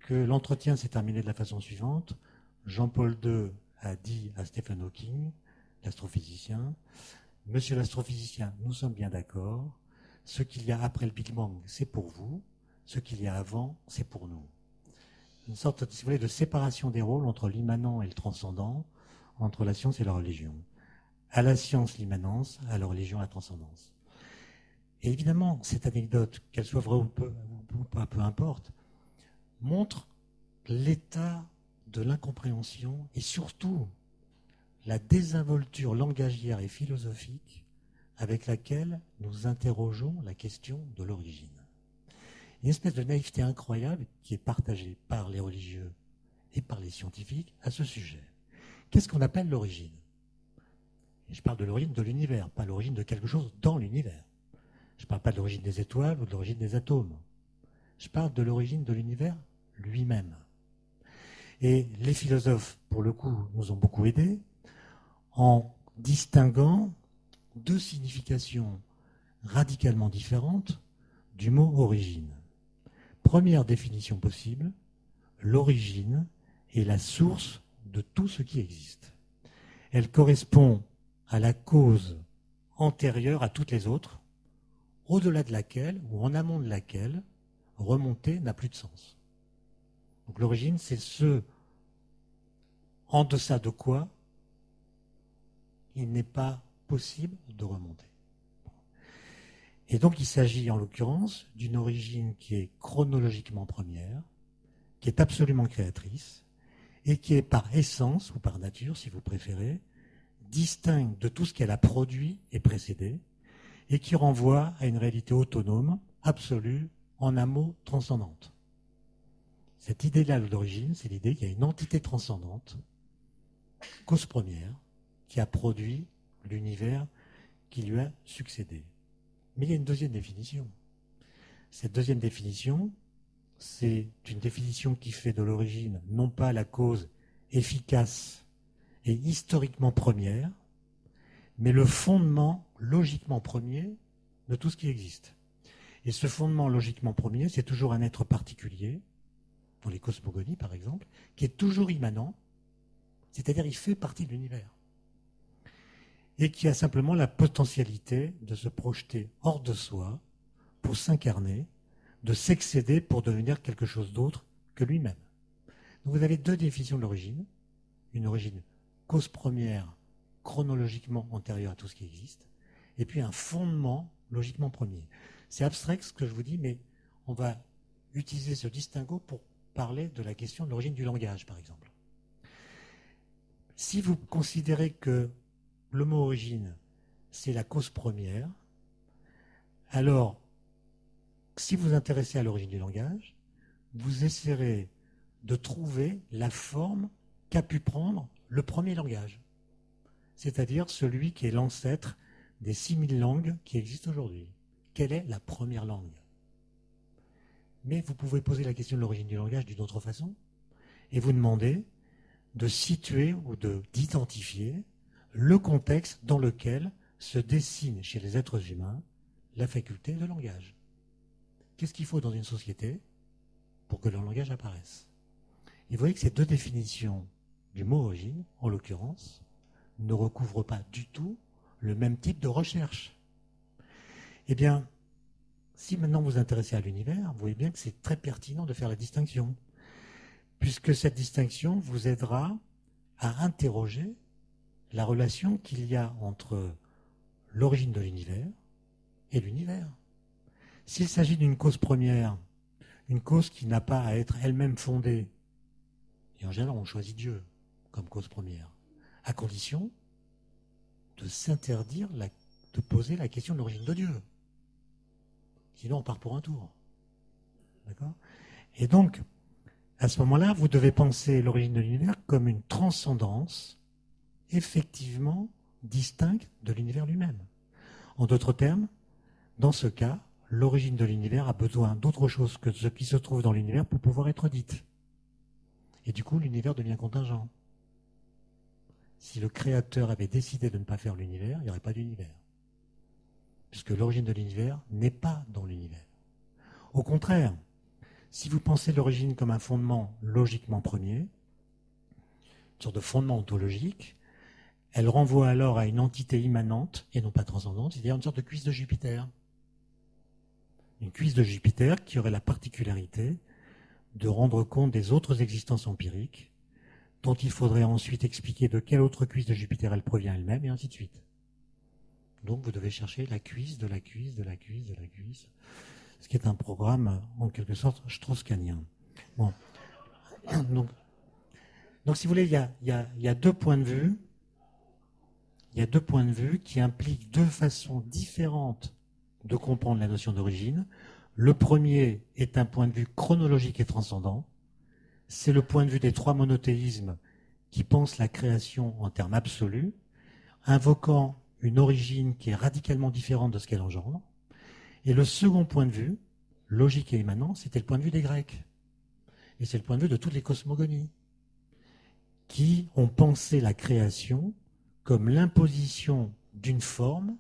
que l'entretien s'est terminé de la façon suivante. Jean-Paul II a dit à Stephen Hawking, l'astrophysicien, « Monsieur l'astrophysicien, nous sommes bien d'accord. Ce qu'il y a après le Big Bang, c'est pour vous. Ce qu'il y a avant, c'est pour nous. » Une sorte, si vous voulez, de séparation des rôles entre l'immanent et le transcendant, entre la science et la religion. À la science, l'immanence, à la religion, la transcendance. Et évidemment, cette anecdote, qu'elle soit vraie ou pas, peu importe, montre l'état de l'incompréhension et surtout la désinvolture langagière et philosophique avec laquelle nous interrogeons la question de l'origine. Une espèce de naïveté incroyable qui est partagée par les religieux et par les scientifiques à ce sujet. Qu'est-ce qu'on appelle l'origine? Et je parle de l'origine de l'univers, pas l'origine de quelque chose dans l'univers. Je ne parle pas de l'origine des étoiles ou de l'origine des atomes. Je parle de l'origine de l'univers lui-même. Et les philosophes, pour le coup, nous ont beaucoup aidés en distinguant deux significations radicalement différentes du mot origine. Première définition possible, l'origine est la source de tout ce qui existe. Elle correspond à la cause antérieure à toutes les autres, au-delà de laquelle, ou en amont de laquelle, remonter n'a plus de sens. Donc l'origine, c'est ce en deçà de quoi il n'est pas possible de remonter. Et donc il s'agit en l'occurrence d'une origine qui est chronologiquement première, qui est absolument créatrice, et qui est par essence, ou par nature si vous préférez, distincte de tout ce qu'elle a produit et précédé, et qui renvoie à une réalité autonome, absolue, en un mot, transcendante. Cette idée-là d'origine, c'est l'idée qu'il y a une entité transcendante, cause première, qui a produit l'univers qui lui a succédé. Mais il y a une deuxième définition. Cette deuxième définition, c'est une définition qui fait de l'origine non pas la cause efficace et historiquement première, mais le fondement logiquement premier de tout ce qui existe. Et ce fondement logiquement premier, c'est toujours un être particulier, dans les cosmogonies par exemple, qui est toujours immanent, c'est-à-dire il fait partie de l'univers, et qui a simplement la potentialité de se projeter hors de soi pour s'incarner, de s'excéder pour devenir quelque chose d'autre que lui-même. Donc vous avez deux définitions de l'origine, une origine cause première, chronologiquement antérieure à tout ce qui existe, et puis un fondement logiquement premier. C'est abstrait ce que je vous dis, mais on va utiliser ce distinguo pour parler de la question de l'origine du langage, par exemple. Si vous considérez que le mot origine, c'est la cause première, alors, si vous vous intéressez à l'origine du langage, vous essaierez de trouver la forme qu'a pu prendre le premier langage, c'est-à-dire celui qui est l'ancêtre des 6000 langues qui existent aujourd'hui. Quelle est la première langue? Mais vous pouvez poser la question de l'origine du langage d'une autre façon et vous demander de situer ou d'identifier le contexte dans lequel se dessine chez les êtres humains la faculté de langage. Qu'est-ce qu'il faut dans une société pour que le langage apparaisse? Et vous voyez que ces deux définitions du mot origine, en l'occurrence, ne recouvrent pas du tout le même type de recherche. Eh bien, si maintenant vous vous intéressez à l'univers, vous voyez bien que c'est très pertinent de faire la distinction, puisque cette distinction vous aidera à interroger la relation qu'il y a entre l'origine de l'univers et l'univers. S'il s'agit d'une cause première, une cause qui n'a pas à être elle-même fondée, et en général on choisit Dieu comme cause première, à condition de s'interdire de poser la question de l'origine de Dieu. Sinon on part pour un tour. D'accord ? Et donc, à ce moment-là, vous devez penser l'origine de l'univers comme une transcendance effectivement distincte de l'univers lui-même. En d'autres termes, dans ce cas, l'origine de l'univers a besoin d'autre chose que ce qui se trouve dans l'univers pour pouvoir être dite. Et du coup, l'univers devient contingent. Si le créateur avait décidé de ne pas faire l'univers, il n'y aurait pas d'univers. Puisque l'origine de l'univers n'est pas dans l'univers. Au contraire, si vous pensez l'origine comme un fondement logiquement premier, une sorte de fondement ontologique, elle renvoie alors à une entité immanente et non pas transcendante, c'est-à-dire une sorte de cuisse de Jupiter. Une cuisse de Jupiter qui aurait la particularité de rendre compte des autres existences empiriques, dont il faudrait ensuite expliquer de quelle autre cuisse de Jupiter elle provient elle-même, et ainsi de suite. Donc vous devez chercher la cuisse de la cuisse de la cuisse de la cuisse, ce qui est un programme en quelque sorte strauss-kahnien. Bon. Donc si vous voulez, il y a deux points de vue. Il y a deux points de vue qui impliquent deux façons différentes de comprendre la notion d'origine. Le premier est un point de vue chronologique et transcendant. C'est le point de vue des trois monothéismes qui pensent la création en termes absolus, invoquant une origine qui est radicalement différente de ce qu'elle engendre. Et le second point de vue, logique et immanent, c'était le point de vue des Grecs. Et c'est le point de vue de toutes les cosmogonies, qui ont pensé la création comme l'imposition d'une forme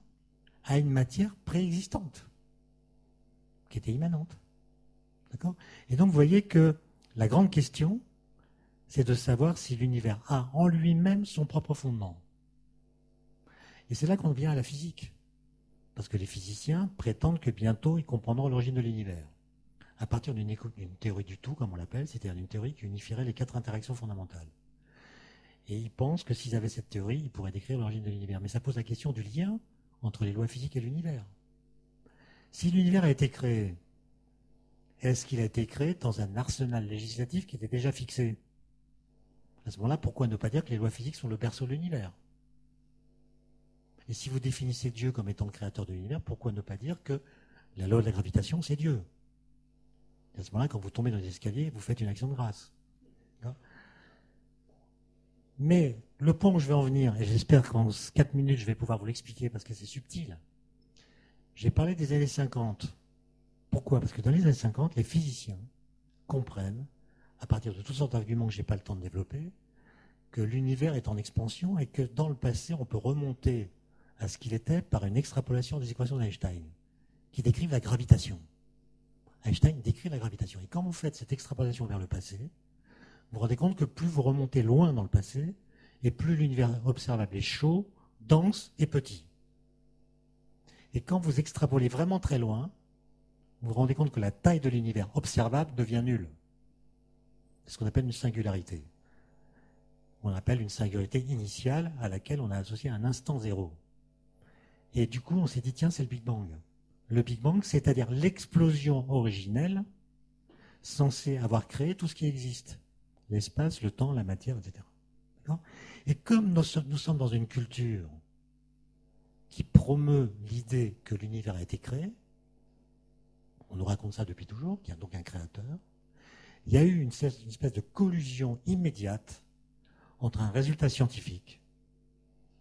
à une matière préexistante, qui était immanente. D'accord ? Et donc vous voyez que la grande question, c'est de savoir si l'univers a en lui-même son propre fondement. Et c'est là qu'on vient à la physique. Parce que les physiciens prétendent que bientôt ils comprendront l'origine de l'univers. À partir d'une théorie du tout, comme on l'appelle, c'est-à-dire une théorie qui unifierait les quatre interactions fondamentales. Et ils pensent que s'ils avaient cette théorie, ils pourraient décrire l'origine de l'univers. Mais ça pose la question du lien entre les lois physiques et l'univers. Si l'univers a été créé, est-ce qu'il a été créé dans un arsenal législatif qui était déjà fixé? À ce moment-là, pourquoi ne pas dire que les lois physiques sont le berceau de l'univers? Et si vous définissez Dieu comme étant le créateur de l'univers, pourquoi ne pas dire que la loi de la gravitation, c'est Dieu? Et à ce moment-là, quand vous tombez dans les escaliers, vous faites une action de grâce. Mais le point où je vais en venir, et j'espère qu'en 4 minutes, je vais pouvoir vous l'expliquer parce que c'est subtil. J'ai parlé des années 50. Pourquoi? Parce que dans les années 50, les physiciens comprennent, à partir de toutes sortes d'arguments que je n'ai pas le temps de développer, que l'univers est en expansion et que dans le passé, on peut remonter à ce qu'il était par une extrapolation des équations d'Einstein, qui décrivent la gravitation. Einstein décrit la gravitation. Et quand vous faites cette extrapolation vers le passé, vous vous rendez compte que plus vous remontez loin dans le passé, et plus l'univers observable est chaud, dense et petit. Et quand vous extrapolez vraiment très loin, vous vous rendez compte que la taille de l'univers observable devient nulle. C'est ce qu'on appelle une singularité. On appelle une singularité initiale à laquelle on a associé un instant zéro. Et du coup, on s'est dit, tiens, c'est le Big Bang. Le Big Bang, c'est-à-dire l'explosion originelle censée avoir créé tout ce qui existe. L'espace, le temps, la matière, etc. Et comme nous sommes dans une culture qui promeut l'idée que l'univers a été créé, on nous raconte ça depuis toujours, qu'il y a donc un créateur, il y a eu une espèce de collusion immédiate entre un résultat scientifique,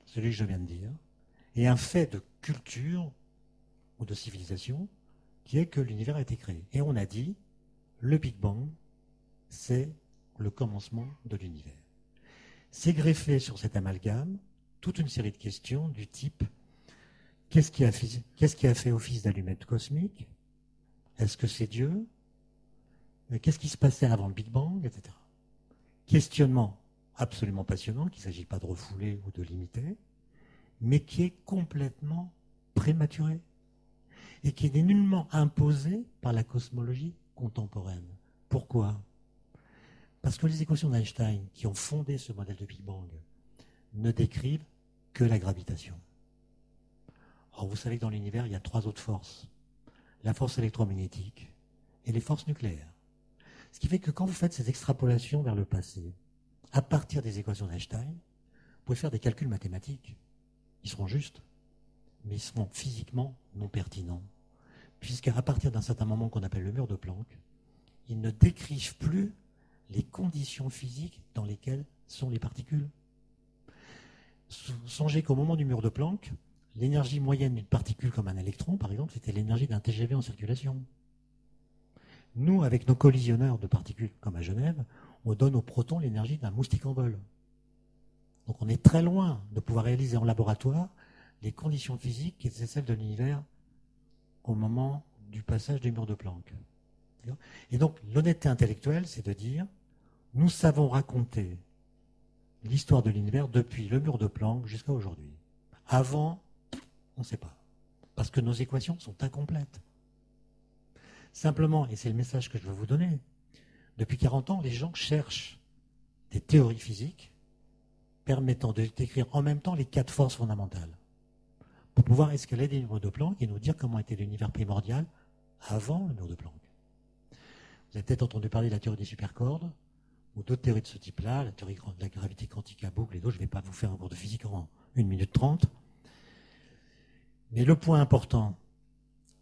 celui que je viens de dire, et un fait de culture ou de civilisation qui est que l'univers a été créé. Et on a dit, le Big Bang, c'est le commencement de l'univers. C'est greffé sur cet amalgame toute une série de questions du type qu'est-ce qui a fait office d'allumette cosmique? Est-ce que c'est Dieu? Qu'est-ce qui se passait avant le Big Bang, etc. Questionnement absolument passionnant, qu'il ne s'agit pas de refouler ou de limiter, mais qui est complètement prématuré et qui n'est nullement imposé par la cosmologie contemporaine. Pourquoi? Parce que les équations d'Einstein qui ont fondé ce modèle de Big Bang ne décrivent que la gravitation. Or, vous savez que dans l'univers, il y a 3 autres forces. La force électromagnétique et les forces nucléaires. Ce qui fait que quand vous faites ces extrapolations vers le passé, à partir des équations d'Einstein, vous pouvez faire des calculs mathématiques. Ils seront justes, mais ils seront physiquement non pertinents. Puisqu'à partir d'un certain moment qu'on appelle le mur de Planck, ils ne décrivent plus les conditions physiques dans lesquelles sont les particules. Songez qu'au moment du mur de Planck, l'énergie moyenne d'une particule comme un électron, par exemple, c'était l'énergie d'un TGV en circulation. Nous, avec nos collisionneurs de particules, comme à Genève, on donne aux protons l'énergie d'un moustique en vol. Donc on est très loin de pouvoir réaliser en laboratoire les conditions physiques qui étaient celles de l'univers au moment du passage du mur de Planck. Et donc l'honnêteté intellectuelle, c'est de dire, nous savons raconter l'histoire de l'univers depuis le mur de Planck jusqu'à aujourd'hui. Avant, on ne sait pas, parce que nos équations sont incomplètes. Simplement, et c'est le message que je veux vous donner, depuis 40 ans, les gens cherchent des théories physiques permettant de décrire en même temps les 4 forces fondamentales, pour pouvoir escalader le mur de Planck et nous dire comment était l'univers primordial avant le mur de Planck. Vous avez peut-être entendu parler de la théorie des supercordes, ou d'autres théories de ce type-là, la théorie de la gravité quantique à boucle et d'autres. Je ne vais pas vous faire un cours de physique en 1 minute 30. Mais le point important,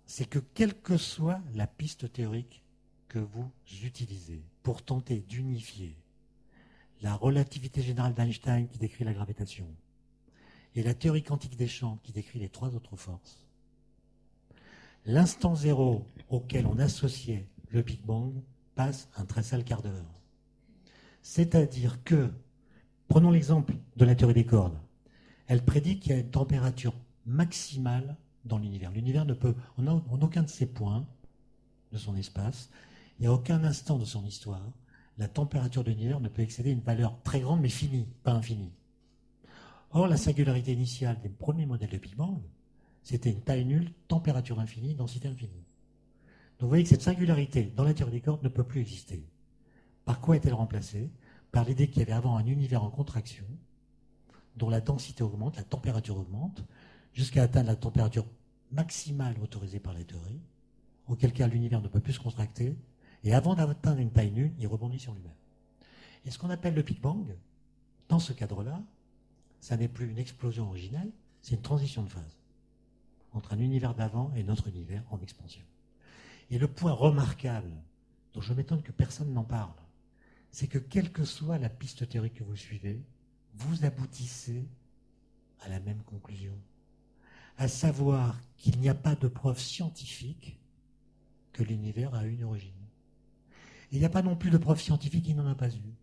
c'est que quelle que soit la piste théorique que vous utilisez pour tenter d'unifier la relativité générale d'Einstein qui décrit la gravitation et la théorie quantique des champs qui décrit les 3 autres forces, l'instant zéro auquel on associait le Big Bang passe un très sale quart d'heure. C'est-à-dire que, prenons l'exemple de la théorie des cordes, elle prédit qu'il y a une température maximale dans l'univers. L'univers ne peut, en aucun de ses points de son espace, et à aucun instant de son histoire, la température de l'univers ne peut excéder une valeur très grande mais finie, pas infinie. Or, la singularité initiale des premiers modèles de Big Bang, c'était une taille nulle, température infinie, densité infinie. Donc vous voyez que cette singularité dans la théorie des cordes ne peut plus exister. Par quoi est-elle remplacée? par l'idée qu'il y avait avant un univers en contraction, dont la densité augmente, la température augmente, jusqu'à atteindre la température maximale autorisée par les théories, auquel cas l'univers ne peut plus se contracter, et avant d'atteindre une taille nulle, il rebondit sur lui-même. Et ce qu'on appelle le Big Bang, dans ce cadre-là, ça n'est plus une explosion originelle, c'est une transition de phase entre un univers d'avant et notre univers en expansion. Et le point remarquable, dont je m'étonne que personne n'en parle, c'est que quelle que soit la piste théorique que vous suivez, vous aboutissez à la même conclusion, à savoir qu'il n'y a pas de preuve scientifique que l'univers a une origine. Et il n'y a pas non plus de preuve scientifique qu'il n'en a pas eu.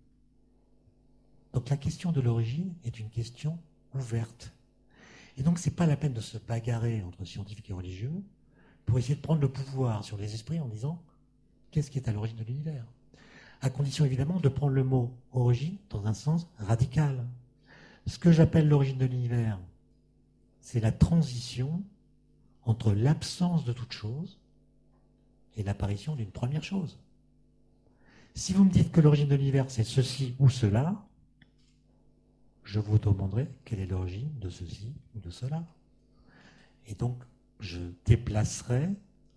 Donc la question de l'origine est une question ouverte. Et donc c'est pas la peine de se bagarrer entre scientifiques et religieux pour essayer de prendre le pouvoir sur les esprits en disant qu'est-ce qui est à l'origine de l'univers, à condition évidemment de prendre le mot origine dans un sens radical. Ce que j'appelle l'origine de l'univers, c'est la transition entre l'absence de toute chose et l'apparition d'une première chose. Si vous me dites que l'origine de l'univers c'est ceci ou cela, je vous demanderai quelle est l'origine de ceci ou de cela. Et donc, je déplacerai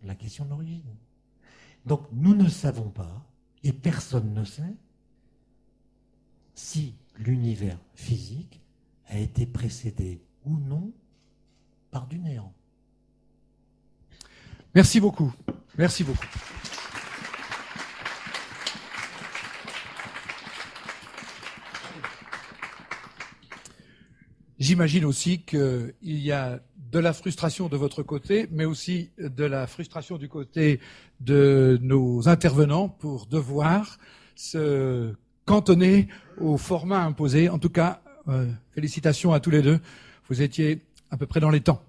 la question de l'origine. Donc, nous ne savons pas, et personne ne sait, si l'univers physique a été précédé ou non par du néant. Merci beaucoup. Merci beaucoup. J'imagine aussi qu'il y a de la frustration de votre côté, mais aussi de la frustration du côté de nos intervenants pour devoir se cantonner au format imposé. En tout cas, félicitations à tous les deux. Vous étiez à peu près dans les temps.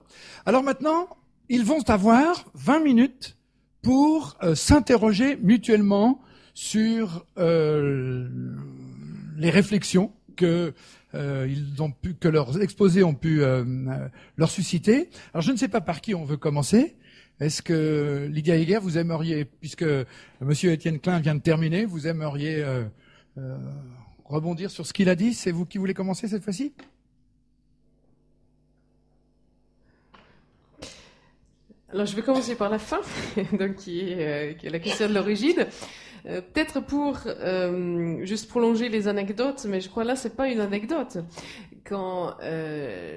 Alors maintenant, ils vont avoir 20 minutes pour s'interroger mutuellement sur les réflexions que leurs exposés ont pu leur susciter. Alors je ne sais pas par qui on veut commencer. Est-ce que Lydia Heger, vous aimeriez, puisque Monsieur Étienne Klein vient de terminer, vous aimeriez rebondir sur ce qu'il a dit? C'est vous qui voulez commencer cette fois-ci? Alors je vais commencer par la fin, donc qui est la question de l'origine. Peut-être pour juste prolonger les anecdotes, mais je crois là c'est pas une anecdote. Quand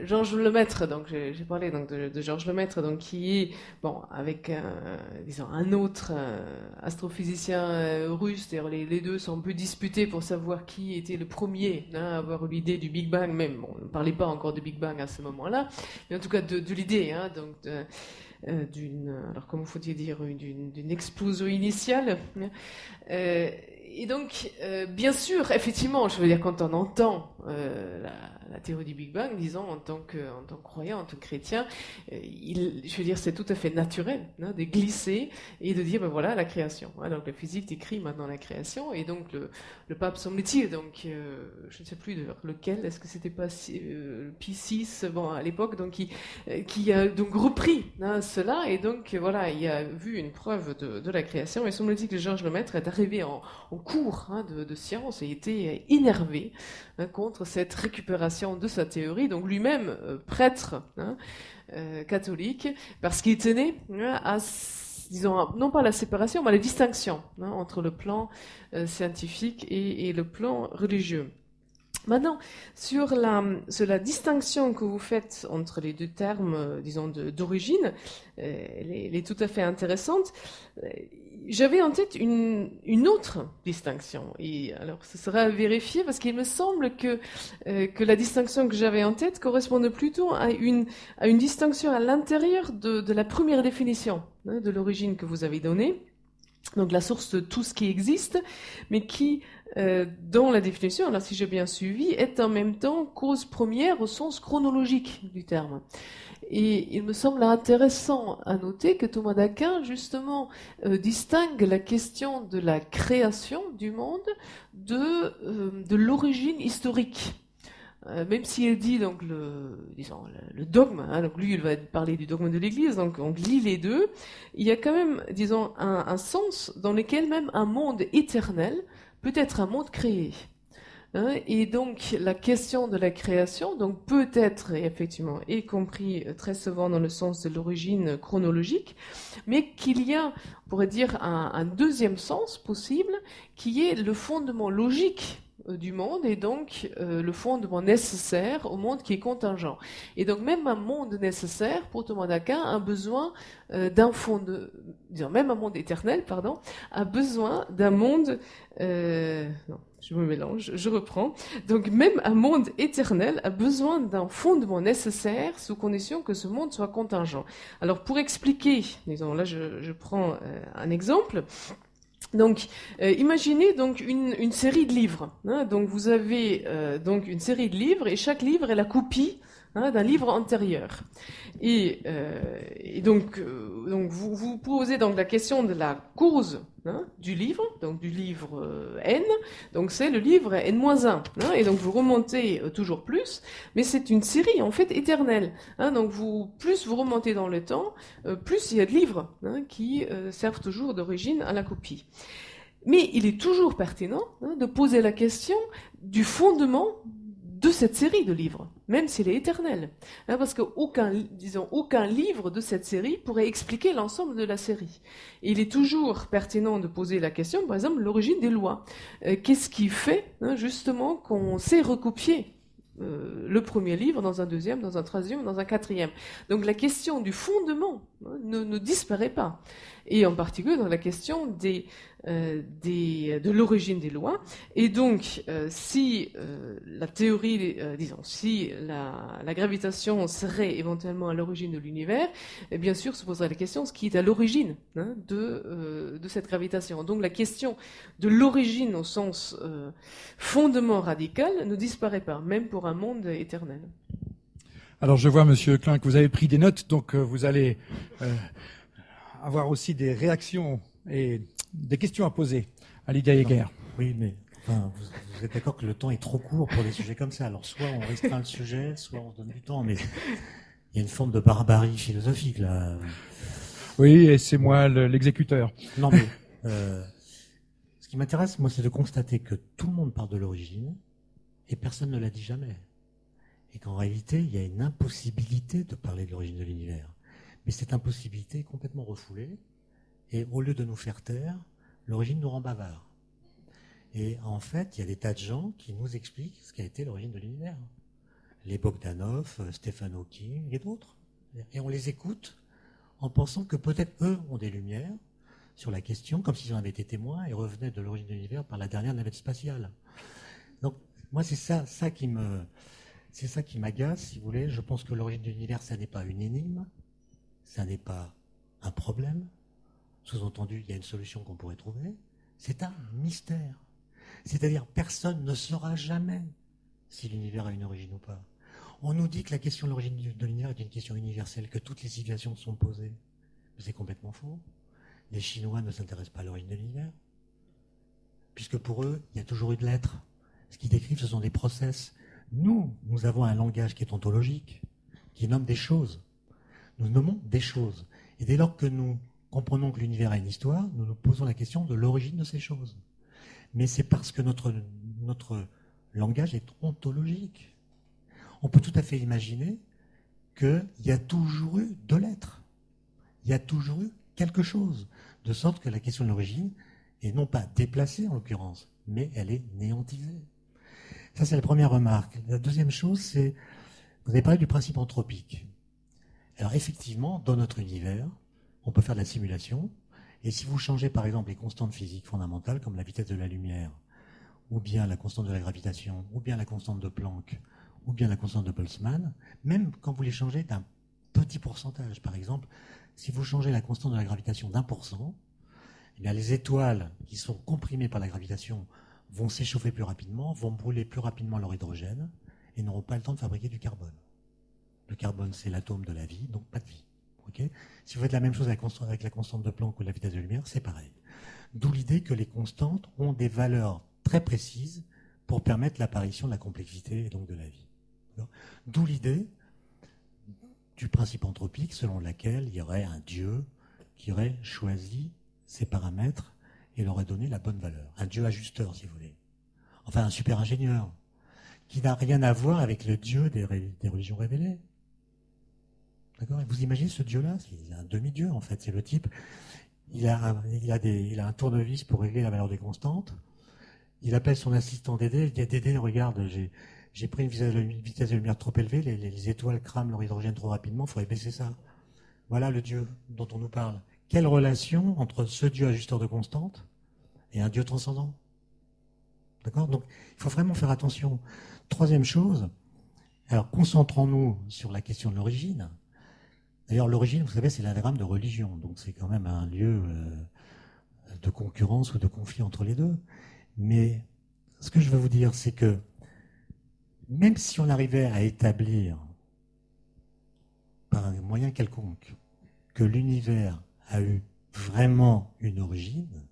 Georges Lemaître, donc j'ai parlé donc de Georges Lemaître, donc qui est avec disons un autre astrophysicien russe, c'est-à-dire les deux sont un peu disputés pour savoir qui était le premier à avoir eu l'idée du Big Bang. Même on ne parlait pas encore de Big Bang à ce moment-là, mais en tout cas de l'idée, alors comment faut-il dire, d'une explosion initiale. Et donc, bien sûr, effectivement, je veux dire, quand on entend la théorie du Big Bang, disons, en tant que croyant, en tant que chrétien, je veux dire, c'est tout à fait naturel de glisser et de dire, ben voilà, la création. Donc, la physique décrit maintenant la création, et donc le pape, semble-t-il, donc, je ne sais plus de lequel, est-ce que c'était pas Pie VI, à l'époque, donc, qui a donc repris cela, et donc, voilà, il a vu une preuve de la création, et semble-t-il que Georges Lemaître est arrivé en cours de science et était énervé contre cette récupération de sa théorie, donc lui-même prêtre catholique, parce qu'il tenait à, disons, non pas la séparation, mais la distinction entre le plan scientifique et le plan religieux. Maintenant, sur la distinction que vous faites entre les deux termes, disons, d'origine, elle est tout à fait intéressante. J'avais en tête une autre distinction, et alors ce sera à vérifier parce qu'il me semble que la distinction que j'avais en tête correspondait plutôt à une distinction à l'intérieur de la première définition de l'origine que vous avez donnée. Donc la source de tout ce qui existe, mais qui, dans la définition, alors si j'ai bien suivi, est en même temps cause première au sens chronologique du terme. Et il me semble intéressant à noter que Thomas d'Aquin, justement, distingue la question de la création du monde de l'origine historique. Même s'il dit donc le dogme, donc lui il va parler du dogme de l'Église, donc on lit les deux, il y a quand même, disons, un sens dans lequel même un monde éternel peut être un monde créé. hein, et donc la question de la création donc peut être effectivement y compris très souvent dans le sens de l'origine chronologique, mais qu'il y a, on pourrait dire, un deuxième sens possible qui est le fondement logique du monde et donc le fondement nécessaire au monde qui est contingent. Et donc même un monde nécessaire pour Thomas d'Aquin a besoin d'un disons même un monde éternel, pardon, a besoin d'un monde non, je me mélange, je reprends. Donc même un monde éternel a besoin d'un fondement nécessaire sous condition que ce monde soit contingent. Alors pour expliquer, disons là je prends un exemple. Donc, imaginez donc une série de livres. Hein, donc, vous avez donc une série de livres et chaque livre est la copie d'un livre antérieur. Et donc vous posez donc la question de la cause du livre, donc du livre N. Donc, c'est le livre N-1. Et donc, vous remontez toujours plus, mais c'est une série en fait éternelle. Donc, plus vous remontez dans le temps, plus il y a de livres qui servent toujours d'origine à la copie. Mais il est toujours pertinent de poser la question du fondement de cette série de livres, même s'il est éternel. Parce qu'aucun livre de cette série pourrait expliquer l'ensemble de la série. Et il est toujours pertinent de poser la question, par exemple, l'origine des lois. Qu'est-ce qui fait, justement, qu'on sait recopier le premier livre dans un deuxième, dans un troisième, dans un quatrième. Donc la question du fondement ne disparaît pas. Et en particulier dans la question de l'origine des lois. Et donc, si la théorie, si la gravitation serait éventuellement à l'origine de l'univers, bien sûr se poserait la question ce qui est à l'origine de cette gravitation. Donc la question de l'origine au sens fondement radical ne disparaît pas, même pour un monde éternel. Alors je vois, Monsieur Klein, que vous avez pris des notes, donc vous allez avoir aussi des réactions et des questions à poser à Lydia Yeager. Oui, mais enfin, vous êtes d'accord que le temps est trop court pour des sujets comme ça. Alors soit on restreint le sujet, soit on se donne du temps, mais il y a une forme de barbarie philosophique là. Oui, et c'est moi l'exécuteur. Non, mais ce qui m'intéresse, moi, c'est de constater que tout le monde parle de l'origine et personne ne l'a dit jamais. Et qu'en réalité, il y a une impossibilité de parler de l'origine de l'univers. Mais cette impossibilité est complètement refoulée. Et au lieu de nous faire taire, l'origine nous rend bavards. Et en fait, il y a des tas de gens qui nous expliquent ce qu'a été l'origine de l'univers. Les Bogdanov, Stephen Hawking et d'autres. Et on les écoute en pensant que peut-être eux ont des lumières sur la question, comme s'ils en avaient été témoins et revenaient de l'origine de l'univers par la dernière navette spatiale. Donc, moi, c'est ça qui m'agace, si vous voulez. Je pense que l'origine de l'univers, ça n'est pas une énigme, ça n'est pas un problème. Sous-entendu, il y a une solution qu'on pourrait trouver. C'est un mystère. C'est-à-dire, personne ne saura jamais si l'univers a une origine ou pas. On nous dit que la question de l'origine de l'univers est une question universelle, que toutes les civilisations sont posées. Mais c'est complètement faux. Les Chinois ne s'intéressent pas à l'origine de l'univers, puisque pour eux, il y a toujours eu de l'être. Ce qu'ils décrivent, ce sont des process. Nous avons un langage qui est ontologique, qui nomme des choses. Nous nommons des choses. Et dès lors que nous comprenons que l'univers a une histoire, nous nous posons la question de l'origine de ces choses. Mais c'est parce que notre langage est ontologique. On peut tout à fait imaginer qu'il y a toujours eu de l'être. Il y a toujours eu quelque chose. De sorte que la question de l'origine est non pas déplacée en l'occurrence, mais elle est néantisée. Ça, c'est la première remarque. La deuxième chose, c'est, vous avez parlé du principe anthropique. Alors effectivement, dans notre univers, on peut faire de la simulation, et si vous changez par exemple les constantes physiques fondamentales, comme la vitesse de la lumière, ou bien la constante de la gravitation, ou bien la constante de Planck, ou bien la constante de Boltzmann, même quand vous les changez d'un petit pourcentage, par exemple, si vous changez la constante de la gravitation d'1%, eh bien les étoiles qui sont comprimées par la gravitation vont s'échauffer plus rapidement, vont brûler plus rapidement leur hydrogène, et n'auront pas le temps de fabriquer du carbone. Le carbone, c'est l'atome de la vie, donc pas de vie. Okay, si vous faites la même chose avec la constante de Planck ou la vitesse de lumière, c'est pareil. D'où l'idée que les constantes ont des valeurs très précises pour permettre l'apparition de la complexité et donc de la vie. D'où l'idée du principe anthropique selon laquelle il y aurait un Dieu qui aurait choisi ces paramètres et leur aurait donné la bonne valeur. Un Dieu ajusteur, si vous voulez. enfin un super ingénieur, qui n'a rien à voir avec le Dieu des religions révélées. D'accord? Et vous imaginez ce Dieu-là, c'est un demi-dieu en fait, c'est le type, il a un tournevis pour régler la valeur des constantes, il appelle son assistant Dédé, il dit Dédé, regarde, j'ai pris une vitesse de lumière trop élevée, les étoiles crament leur hydrogène trop rapidement, il faudrait baisser ça. Voilà le Dieu dont on nous parle. Quelle relation entre ce Dieu ajusteur de constantes et un Dieu transcendant? D'accord? Donc, il faut vraiment faire attention. Troisième chose, alors concentrons-nous sur la question de l'origine. D'ailleurs, l'origine, vous savez, c'est l'anagramme de religion, donc c'est quand même un lieu de concurrence ou de conflit entre les deux. Mais ce que je veux vous dire, c'est que même si on arrivait à établir par un moyen quelconque que l'univers a eu vraiment une origine,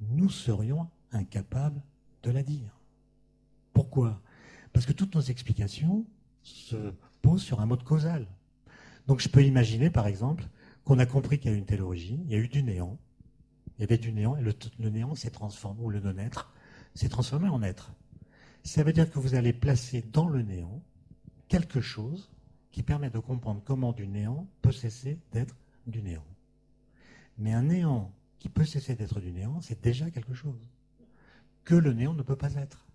nous serions incapables de la dire. Pourquoi? Parce que toutes nos explications se posent sur un mode causal. Donc je peux imaginer, par exemple, qu'on a compris qu'il y a une telle origine, il y a eu du néant, il y avait du néant, et le néant s'est transformé, ou le non-être, s'est transformé en être. Ça veut dire que vous allez placer dans le néant quelque chose qui permet de comprendre comment du néant peut cesser d'être du néant. Mais un néant qui peut cesser d'être du néant, c'est déjà quelque chose que le néant ne peut pas être.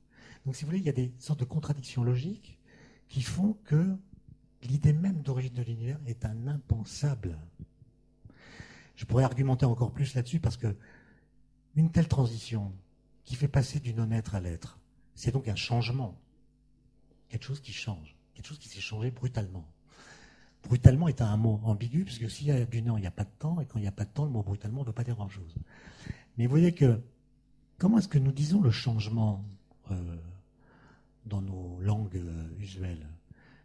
Donc si vous voulez, il y a des sortes de contradictions logiques qui font que l'idée même d'origine de l'univers est un impensable. Je pourrais argumenter encore plus là-dessus parce que une telle transition qui fait passer du non-être à l'être, c'est donc un changement. Quelque chose qui change. Quelque chose qui s'est changé brutalement. Brutalement est un mot ambigu, puisque s'il y a du néant, il n'y a pas de temps, et quand il n'y a pas de temps, le mot brutalement ne veut pas dire grand-chose. Mais vous voyez que, comment est-ce que nous disons le changement dans nos langues usuelles?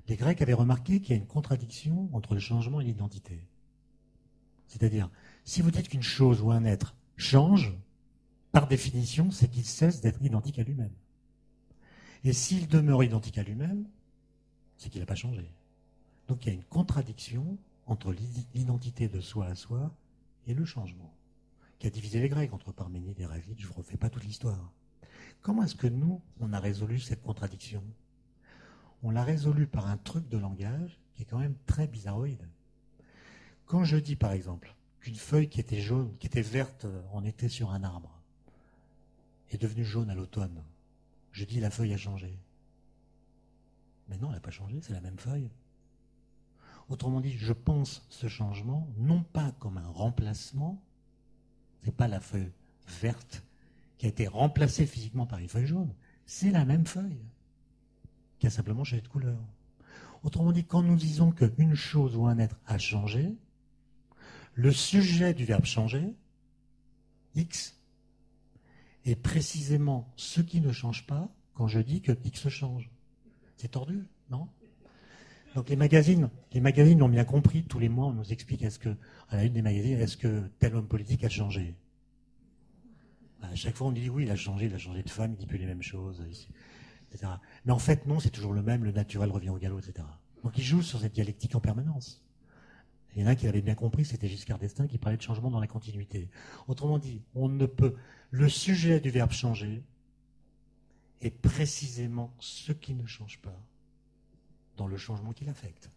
Les Grecs avaient remarqué qu'il y a une contradiction entre le changement et l'identité. C'est-à-dire, si vous dites qu'une chose ou un être change, par définition, c'est qu'il cesse d'être identique à lui-même. Et s'il demeure identique à lui-même, c'est qu'il n'a pas changé. Donc il y a une contradiction entre l'identité de soi à soi et le changement, qui a divisé les Grecs entre Parménide et Héraclite. Je ne vous refais pas toute l'histoire. Comment est-ce que nous, on a résolu cette contradiction? On l'a résolu par un truc de langage qui est quand même très bizarroïde. Quand je dis, par exemple, qu'une feuille qui était jaune, qui était verte en été sur un arbre, est devenue jaune à l'automne, je dis la feuille a changé. Mais non, elle n'a pas changé, c'est la même feuille. Autrement dit, je pense ce changement non pas comme un remplacement, c'est pas la feuille verte qui a été remplacée physiquement par une feuille jaune, c'est la même feuille qui a simplement changé de couleur. Autrement dit, quand nous disons qu'une chose ou un être a changé, le sujet du verbe changer, X, est précisément ce qui ne change pas quand je dis que X change. C'est tordu, non? Donc les magazines l'ont bien compris. Tous les mois, on nous explique à la une des magazines, est-ce que tel homme politique a changé? À chaque fois, on dit oui, il a changé de femme, il dit plus les mêmes choses, etc. Mais en fait, non, c'est toujours le même, le naturel revient au galop, etc. Donc ils jouent sur cette dialectique en permanence. Il y en a un qui l'avait bien compris, c'était Giscard d'Estaing, qui parlait de changement dans la continuité. Autrement dit, le sujet du verbe changer est précisément ce qui ne change pas dans le changement qui l'affecte.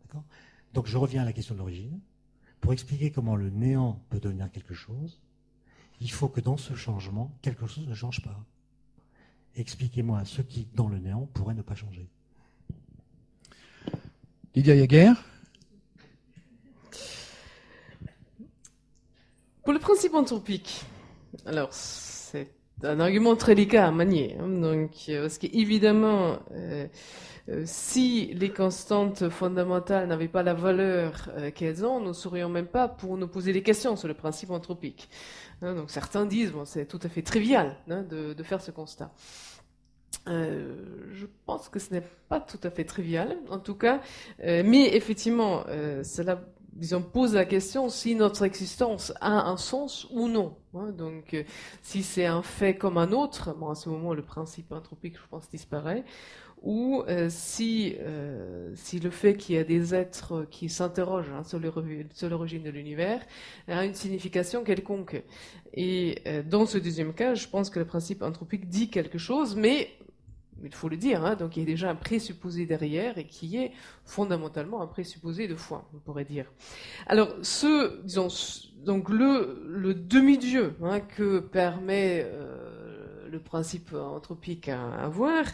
D'accord ? Donc je reviens à la question de l'origine. Pour expliquer comment le néant peut devenir quelque chose, il faut que dans ce changement, quelque chose ne change pas. Expliquez-moi ce qui, dans le néant, pourrait ne pas changer. Lydia Jaeger. Pour le principe anthropique, alors c'est un argument très délicat à manier. Donc, parce qu'évidemment, si les constantes fondamentales n'avaient pas la valeur qu'elles ont, nous ne saurions même pas pour nous poser des questions sur le principe anthropique. Donc certains disent, bon, c'est tout à fait trivial de faire ce constat. Je pense que ce n'est pas tout à fait trivial, en tout cas, mais effectivement, cela, disons, pose la question si notre existence a un sens ou non. Donc, si c'est un fait comme un autre, bon, à ce moment, le principe anthropique, je pense, disparaît. ou si le fait qu'il y a des êtres qui s'interrogent sur l'origine de l'univers a une signification quelconque. Et dans ce deuxième cas, je pense que le principe anthropique dit quelque chose, mais il faut le dire, donc il y a déjà un présupposé derrière et qui est fondamentalement un présupposé de foi, on pourrait dire. Alors, donc le demi-dieu que permet le principe anthropique à avoir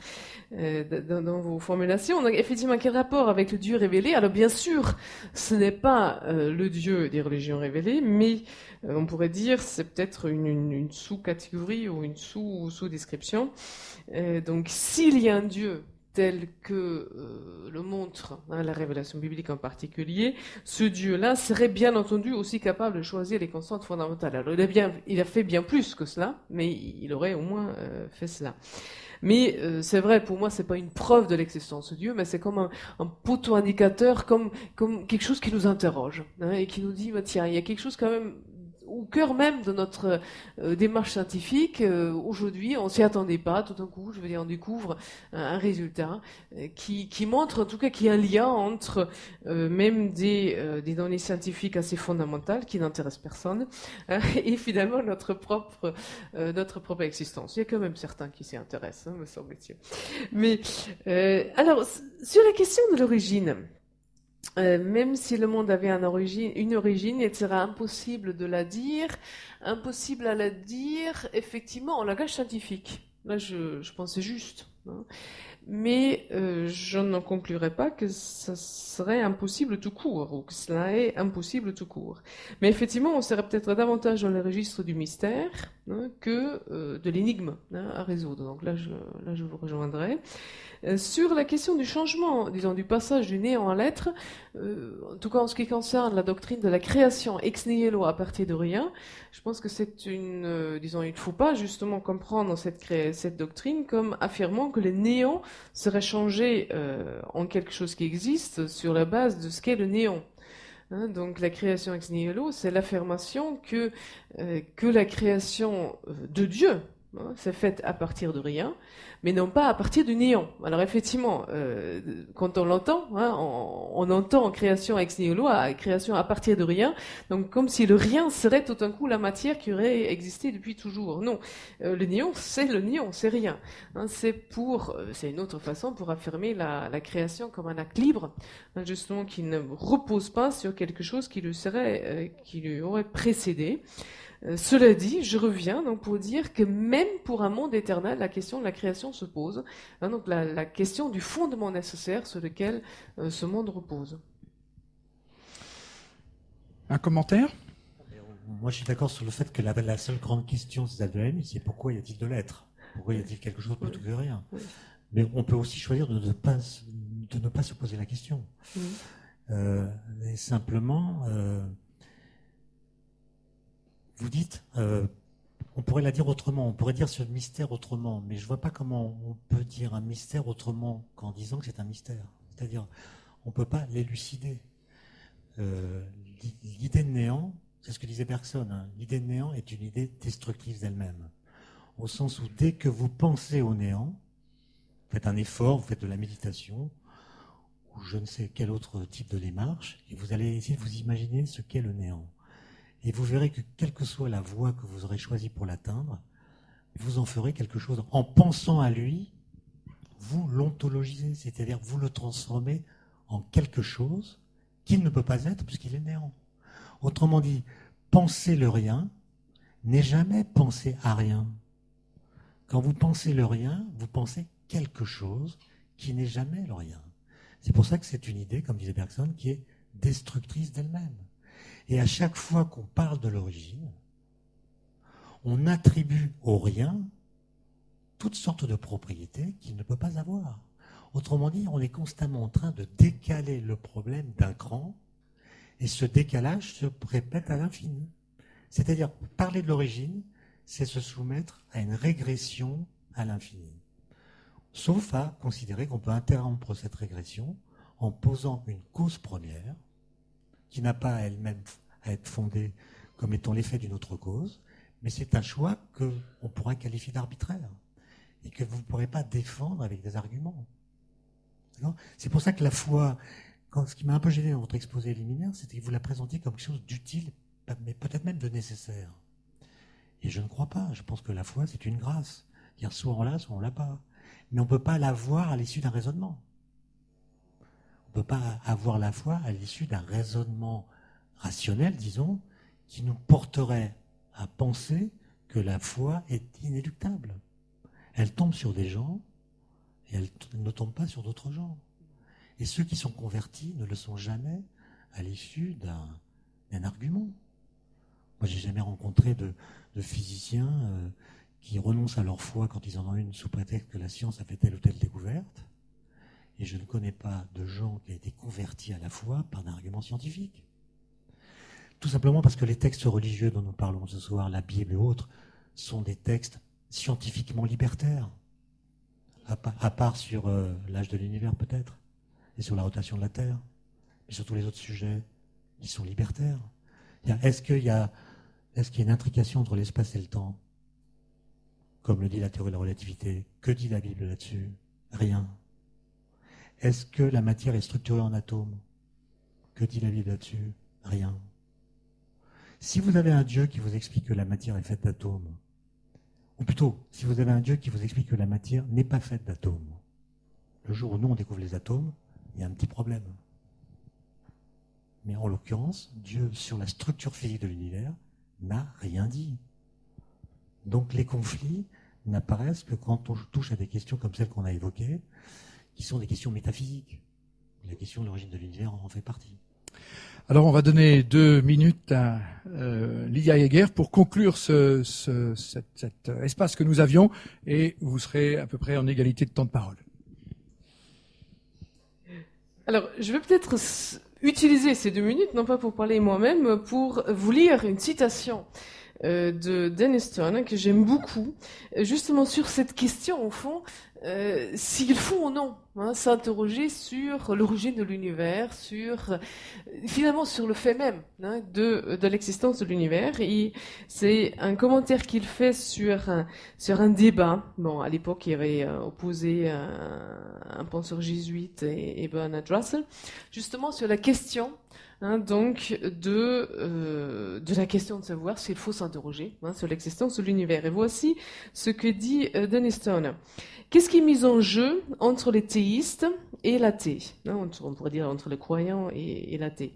dans vos formulations, donc effectivement, quel rapport avec le Dieu révélé? Alors bien sûr, ce n'est pas le Dieu des religions révélées, mais on pourrait dire c'est peut-être une sous-catégorie ou une sous-description. Donc s'il y a un Dieu tel que le montre la révélation biblique en particulier, ce Dieu-là serait bien entendu aussi capable de choisir les constantes fondamentales. Alors il a fait bien plus que cela, mais il aurait au moins fait cela. Mais c'est vrai, pour moi, c'est pas une preuve de l'existence de Dieu, mais c'est comme un poteau indicateur, comme quelque chose qui nous interroge et qui nous dit, tiens, il y a quelque chose quand même au cœur même de notre démarche scientifique. Aujourd'hui, on s'y attendait pas. Tout d'un coup, je veux dire, on découvre un résultat qui montre, en tout cas, qu'il y a un lien entre même des données scientifiques assez fondamentales qui n'intéressent personne et finalement notre propre existence. Il y a quand même certains qui s'y intéressent, me semble-t-il. Mais alors, sur la question de l'origine. Même si le monde avait une origine, il sera impossible de la dire, impossible à la dire, effectivement, en langage scientifique. Là, je pense que c'est juste. Mais je n'en conclurai pas que ça serait impossible tout court, ou que cela est impossible tout court. Mais effectivement, on serait peut-être davantage dans le registre du mystère que de l'énigme à résoudre. Donc là, je vous rejoindrai. Sur la question du changement, disons, du passage du néant à l'être, en tout cas en ce qui concerne la doctrine de la création ex nihilo à partir de rien, je pense que c'est il ne faut pas justement comprendre cette doctrine comme affirmant que le néant serait changé en quelque chose qui existe sur la base de ce qu'est le néant. Donc la création ex nihilo, c'est l'affirmation que la création de Dieu c'est faite à partir de rien, mais non pas à partir du néant. Alors effectivement, quand on l'entend, on entend création ex nihilo, création à partir de rien, donc comme si le rien serait tout d'un coup la matière qui aurait existé depuis toujours. Non, le néant, c'est rien. C'est une autre façon pour affirmer la création comme un acte libre, justement qui ne repose pas sur quelque chose qui lui aurait précédé. Cela dit, je reviens donc pour dire que même pour un monde éternel, la question de la création se pose. Donc la question du fondement nécessaire sur lequel ce monde repose. Un commentaire ? Moi, je suis d'accord sur le fait que la seule grande question de l'ADN, c'est pourquoi y a-t-il de l'être ? Pourquoi y a-t-il quelque chose plutôt que rien ? Mais on peut aussi choisir de ne pas se poser la question. Et simplement... Vous dites, on pourrait la dire autrement, on pourrait dire ce mystère autrement, mais je ne vois pas comment on peut dire un mystère autrement qu'en disant que c'est un mystère. C'est-à-dire, on ne peut pas l'élucider. L'idée de néant, c'est ce que disait Bergson, l'idée de néant est une idée destructrice d'elle-même. Au sens où dès que vous pensez au néant, vous faites un effort, vous faites de la méditation, ou je ne sais quel autre type de démarche, et vous allez essayer de vous imaginer ce qu'est le néant. Et vous verrez que quelle que soit la voie que vous aurez choisie pour l'atteindre, vous en ferez quelque chose. En pensant à lui, vous l'ontologisez, c'est-à-dire vous le transformez en quelque chose qu'il ne peut pas être puisqu'il est néant. Autrement dit, penser le rien n'est jamais penser à rien. Quand vous pensez le rien, vous pensez quelque chose qui n'est jamais le rien. C'est pour ça que c'est une idée, comme disait Bergson, qui est destructrice d'elle-même. Et à chaque fois qu'on parle de l'origine, on attribue au rien toutes sortes de propriétés qu'il ne peut pas avoir. Autrement dit, on est constamment en train de décaler le problème d'un cran, et ce décalage se répète à l'infini. C'est-à-dire, parler de l'origine, c'est se soumettre à une régression à l'infini. Sauf à considérer qu'on peut interrompre cette régression en posant une cause première, qui n'a pas elle-même à être fondée comme étant l'effet d'une autre cause, mais c'est un choix qu'on pourra qualifier d'arbitraire et que vous ne pourrez pas défendre avec des arguments. C'est pour ça que la foi, ce qui m'a un peu gêné dans votre exposé liminaire, c'était que vous la présentiez comme quelque chose d'utile, mais peut-être même de nécessaire. Et je ne crois pas. Je pense que la foi, c'est une grâce. C'est-à-dire, soit on l'a, soit on l'a pas. Mais on ne peut pas l'avoir à l'issue d'un raisonnement. On ne peut pas avoir la foi à l'issue d'un raisonnement rationnel, disons, qui nous porterait à penser que la foi est inéluctable. Elle tombe sur des gens et elle ne tombe pas sur d'autres gens. Et ceux qui sont convertis ne le sont jamais à l'issue d'un argument. Moi, j'ai jamais rencontré de physiciens qui renoncent à leur foi quand ils en ont une sous prétexte que la science a fait telle ou telle découverte. Et je ne connais pas de gens qui aient été convertis à la foi par un argument scientifique. Tout simplement parce que les textes religieux dont nous parlons ce soir, la Bible et autres, sont des textes scientifiquement libertaires. À part sur l'âge de l'univers peut-être, et sur la rotation de la Terre, mais sur tous les autres sujets, ils sont libertaires. Est-ce qu'il y a une intrication entre l'espace et le temps, comme le dit la théorie de la relativité? Que dit la Bible là-dessus? Rien. Est-ce que la matière est structurée en atomes? Que dit la Bible là-dessus? Rien. Si vous avez un Dieu qui vous explique que la matière est faite d'atomes, ou plutôt, si vous avez un Dieu qui vous explique que la matière n'est pas faite d'atomes, le jour où nous on découvre les atomes, il y a un petit problème. Mais en l'occurrence, Dieu, sur la structure physique de l'univers, n'a rien dit. Donc les conflits n'apparaissent que quand on touche à des questions comme celles qu'on a évoquées, qui sont des questions métaphysiques. La question de l'origine de l'univers en fait partie. Alors on va donner 2 minutes à Lydia Jaeger pour conclure cet espace que nous avions, et vous serez à peu près en égalité de temps de parole. Alors, je vais peut-être utiliser ces 2 minutes, non pas pour parler moi-même, pour vous lire une citation de Dennis Stone que j'aime beaucoup, justement sur cette question, au fond, s'il faut ou non s'interroger sur l'origine de l'univers, finalement sur le fait même de l'existence de l'univers. Et c'est un commentaire qu'il fait sur un débat. Bon, à l'époque, il y avait opposé un penseur jésuite et Bernard Russell, justement sur la question donc de la question de savoir s'il faut s'interroger sur l'existence de l'univers. Et voici ce que dit Dennis Stone. Qu'est-ce qui est mis en jeu entre les théistes et l'athée? On pourrait dire entre les croyants et l'athée.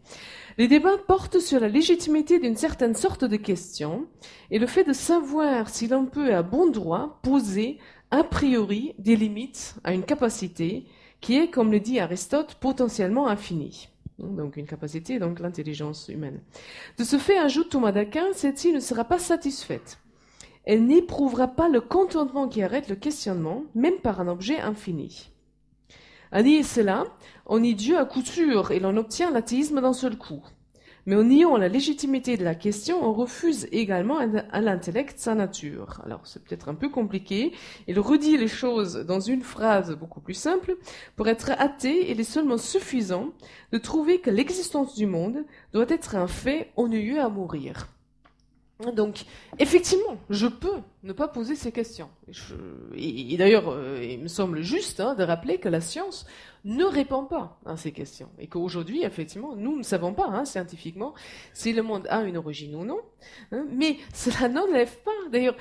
Les débats portent sur la légitimité d'une certaine sorte de question et le fait de savoir si l'on peut à bon droit poser a priori des limites à une capacité qui est, comme le dit Aristote, potentiellement infinie. Donc une capacité, donc l'intelligence humaine. De ce fait, ajoute Thomas d'Aquin, celle-ci ne sera pas satisfaite. Elle n'éprouvera pas le contentement qui arrête le questionnement, même par un objet infini. À nier cela, on nie Dieu à coup sûr et l'on obtient l'athéisme d'un seul coup. Mais en niant la légitimité de la question, on refuse également à l'intellect sa nature. Alors c'est peut-être un peu compliqué. Il redit les choses dans une phrase beaucoup plus simple. Pour être athée, il est seulement suffisant de trouver que l'existence du monde doit être un fait ennuyeux à mourir. Donc, effectivement, je peux ne pas poser ces questions. Et d'ailleurs, il me semble juste de rappeler que la science ne répond pas à ces questions. Et qu'aujourd'hui, effectivement, nous ne savons pas scientifiquement si le monde a une origine ou non. Mais cela n'enlève pas. D'ailleurs,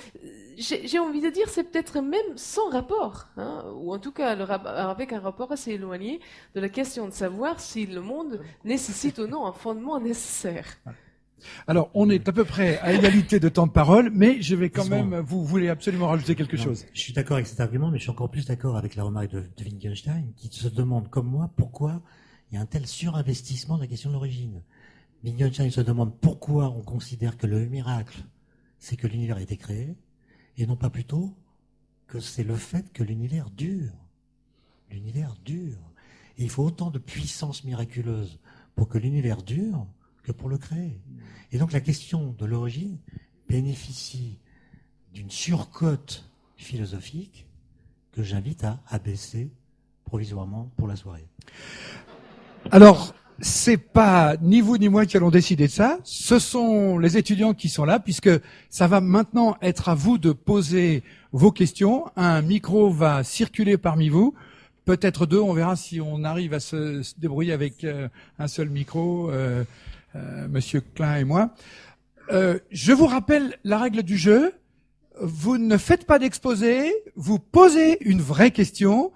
j'ai envie de dire, c'est peut-être même sans rapport. Ou en tout cas, avec un rapport assez éloigné de la question de savoir si le monde nécessite ou non un fondement nécessaire. Alors, on est à peu près à égalité de temps de parole, mais je vais quand même, vous voulez absolument rajouter quelque chose. Je suis d'accord avec cet argument, mais je suis encore plus d'accord avec la remarque de Wittgenstein, qui se demande, comme moi, pourquoi il y a un tel surinvestissement de la question de l'origine. Wittgenstein se demande pourquoi on considère que le miracle, c'est que l'univers a été créé, et non pas plutôt que c'est le fait que l'univers dure. L'univers dure. Et il faut autant de puissance miraculeuse pour que l'univers dure que pour le créer. Et donc la question de l'origine bénéficie d'une surcote philosophique que j'invite à abaisser provisoirement pour la soirée. Alors, c'est pas ni vous ni moi qui allons décider de ça, ce sont les étudiants qui sont là, puisque ça va maintenant être à vous de poser vos questions. Un micro va circuler parmi vous. peut-être deux, on verra si on arrive à se débrouiller avec un seul micro, Monsieur Klein et moi. Je vous rappelle la règle du jeu. Vous ne faites pas d'exposé, vous posez une vraie question,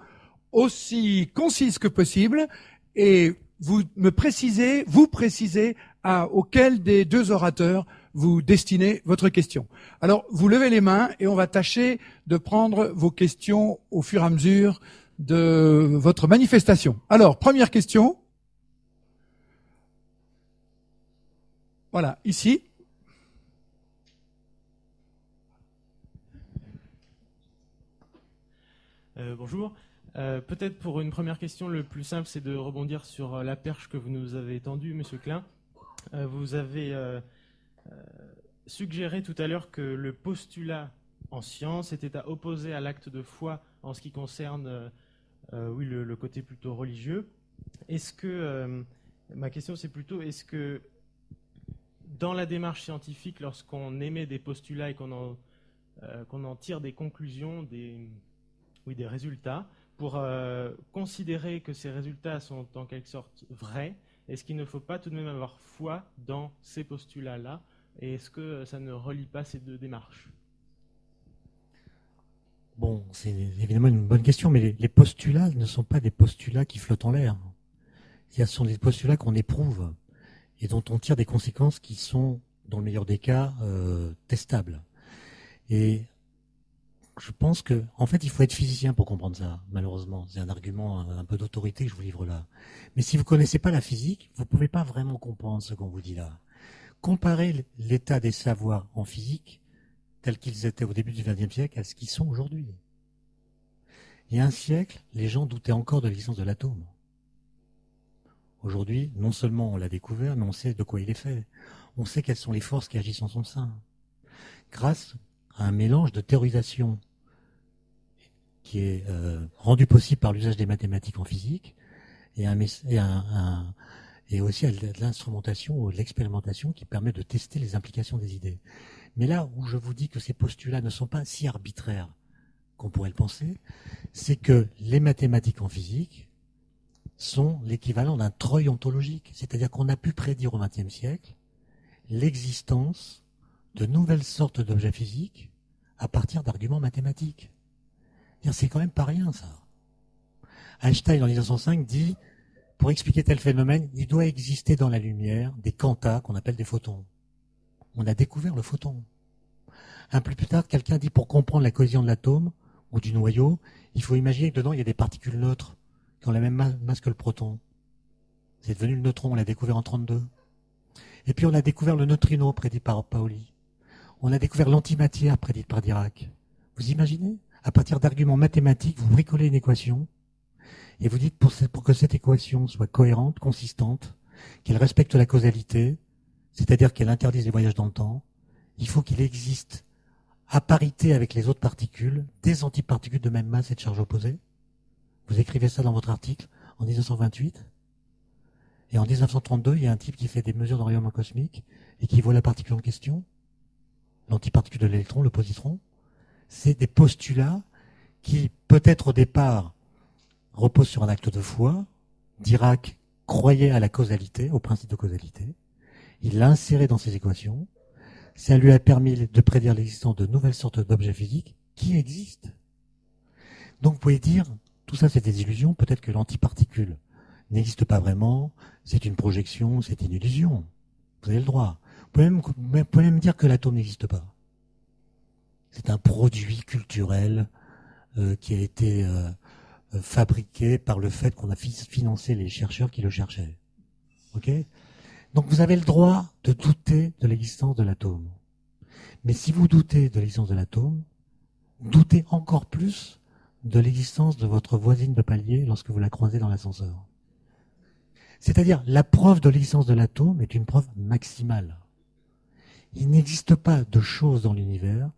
aussi concise que possible, et vous précisez auquel des deux orateurs vous destinez votre question. Alors, vous levez les mains et on va tâcher de prendre vos questions au fur et à mesure de votre manifestation. Alors, première question. Voilà, ici. Bonjour. Peut-être pour une première question, le plus simple, c'est de rebondir sur la perche que vous nous avez tendue, Monsieur Klein. Vous avez suggéré tout à l'heure que le postulat en science était à opposer à l'acte de foi en ce qui concerne le côté plutôt religieux. Est-ce que ma question, c'est plutôt, est-ce que dans la démarche scientifique, lorsqu'on émet des postulats et qu'on en tire des conclusions, des résultats, pour considérer que ces résultats sont en quelque sorte vrais, est-ce qu'il ne faut pas tout de même avoir foi dans ces postulats-là? Et est-ce que ça ne relie pas ces deux démarches? Bon, c'est évidemment une bonne question, mais les postulats ne sont pas des postulats qui flottent en l'air. Ce sont des postulats qu'on éprouve et dont on tire des conséquences qui sont, dans le meilleur des cas, testables. Et je pense que, en fait, il faut être physicien pour comprendre ça, malheureusement. C'est un argument un peu d'autorité que je vous livre là. Mais si vous connaissez pas la physique, vous pouvez pas vraiment comprendre ce qu'on vous dit là. Comparez l'état des savoirs en physique, tels qu'ils étaient au début du XXe siècle, à ce qu'ils sont aujourd'hui. Il y a un siècle, les gens doutaient encore de l'existence de l'atome. Aujourd'hui, non seulement on l'a découvert, mais on sait de quoi il est fait. On sait quelles sont les forces qui agissent en son sein. Grâce à un mélange de théorisation qui est rendu possible par l'usage des mathématiques en physique et aussi à de l'instrumentation ou de l'expérimentation qui permet de tester les implications des idées. Mais là où je vous dis que ces postulats ne sont pas si arbitraires qu'on pourrait le penser, c'est que les mathématiques en physique sont l'équivalent d'un treuil ontologique, c'est-à-dire qu'on a pu prédire au XXe siècle l'existence de nouvelles sortes d'objets physiques à partir d'arguments mathématiques. C'est quand même pas rien, ça. Einstein, en 1905, dit, pour expliquer tel phénomène, il doit exister dans la lumière des quantas qu'on appelle des photons. On a découvert le photon. Un peu plus tard, quelqu'un dit, pour comprendre la cohésion de l'atome ou du noyau, il faut imaginer que dedans, il y a des particules neutres qui ont la même masse que le proton. C'est devenu le neutron, on l'a découvert en 1932. Et puis on a découvert le neutrino, prédit par Pauli. On a découvert l'antimatière, prédite par Dirac. Vous imaginez? À partir d'arguments mathématiques, vous bricolez une équation et vous dites pour que cette équation soit cohérente, consistante, qu'elle respecte la causalité, c'est-à-dire qu'elle interdise les voyages dans le temps, il faut qu'il existe, à parité avec les autres particules, des antiparticules de même masse et de charge opposée. Vous écrivez ça dans votre article en 1928. Et en 1932, il y a un type qui fait des mesures d'enrayonnement cosmique et qui voit la particule en question, l'antiparticule de l'électron, le positron. C'est des postulats qui, peut-être au départ, reposent sur un acte de foi. Dirac croyait à la causalité, au principe de causalité. Il l'a inséré dans ses équations. Ça lui a permis de prédire l'existence de nouvelles sortes d'objets physiques qui existent. Donc vous pouvez dire, tout ça c'est des illusions, peut-être que l'antiparticule n'existe pas vraiment, c'est une projection, c'est une illusion. Vous avez le droit. Vous pouvez même dire que l'atome n'existe pas. C'est un produit culturel qui a été fabriqué par le fait qu'on a financé les chercheurs qui le cherchaient. Ok ? Donc vous avez le droit de douter de l'existence de l'atome. Mais si vous doutez de l'existence de l'atome, doutez encore plus de l'existence de votre voisine de palier lorsque vous la croisez dans l'ascenseur. C'est-à-dire, la preuve de l'existence de l'atome est une preuve maximale. Il n'existe pas de choses dans l'univers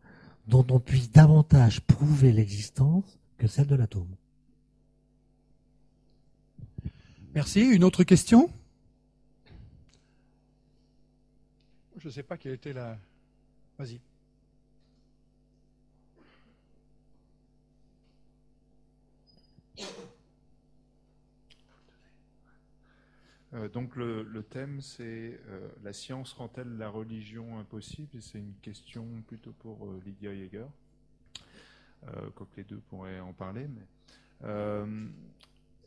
dont on puisse davantage prouver l'existence que celle de l'atome. Merci. Une autre question? Je ne sais pas quelle était la... Vas-y. Donc le thème, c'est la science rend-elle la religion impossible? Et c'est une question plutôt pour Lydia Jaeger, quoique les deux pourraient en parler. Mais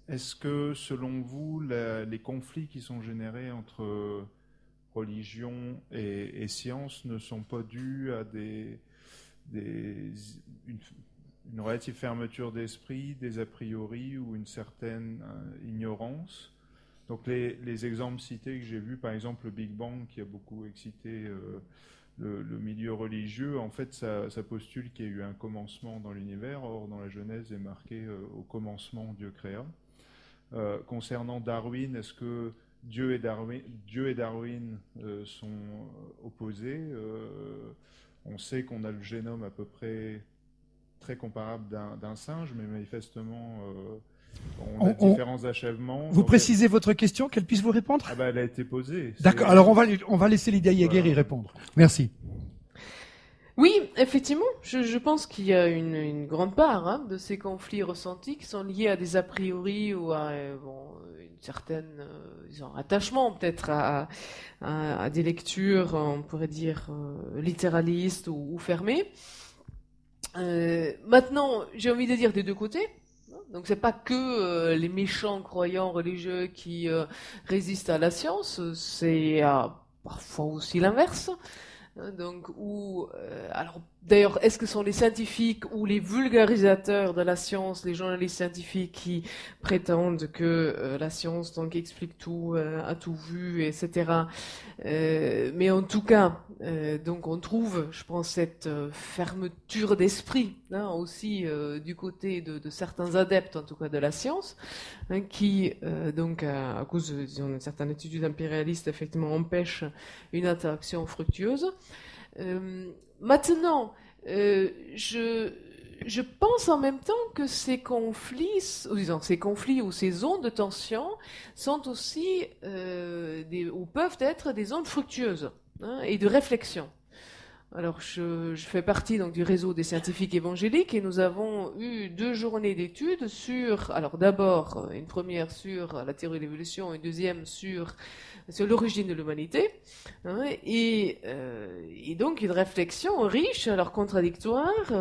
est-ce que, selon vous, les conflits qui sont générés entre religion et science ne sont pas dus à une relative fermeture d'esprit, des a priori ou une certaine ignorance? Donc les exemples cités que j'ai vus, par exemple le Big Bang qui a beaucoup excité le milieu religieux, en fait ça postule qu'il y a eu un commencement dans l'univers, or dans la Genèse est marqué au commencement Dieu créa. Concernant Darwin, est-ce que Dieu et Darwin sont opposés? On sait qu'on a le génome à peu près très comparable d'un singe, mais manifestement on a différents achèvements. Vous précisez votre question, qu'elle puisse vous répondre? Ah bah, elle a été posée. D'accord, alors on va laisser Lydia Jaeger y répondre. Merci. Oui, effectivement, je pense qu'il y a une grande part de ces conflits ressentis qui sont liés à des a priori ou à une certaine attachement peut-être à des lectures, on pourrait dire, littéralistes ou fermées. Maintenant, j'ai envie de dire des deux côtés. Donc c'est pas que les méchants croyants religieux qui résistent à la science, c'est parfois aussi l'inverse. Donc, alors, d'ailleurs, est-ce que ce sont les scientifiques ou les vulgarisateurs de la science, les journalistes scientifiques qui prétendent que la science donc explique tout, a tout vu, etc. Mais en tout cas, donc on trouve, je pense, cette fermeture d'esprit aussi du côté de certains adeptes, en tout cas de la science, qui donc à cause d'une certaine attitude impérialiste, effectivement, empêche une interaction fructueuse. Maintenant, je pense en même temps que ces conflits ou ces zones de tension sont aussi ou peuvent être des zones fructueuses et de réflexion. Alors, je fais partie donc du réseau des scientifiques évangéliques et nous avons eu 2 journées d'études sur, alors d'abord une première sur la théorie de l'évolution, une deuxième sur l'origine de l'humanité, et donc une réflexion riche, alors contradictoire,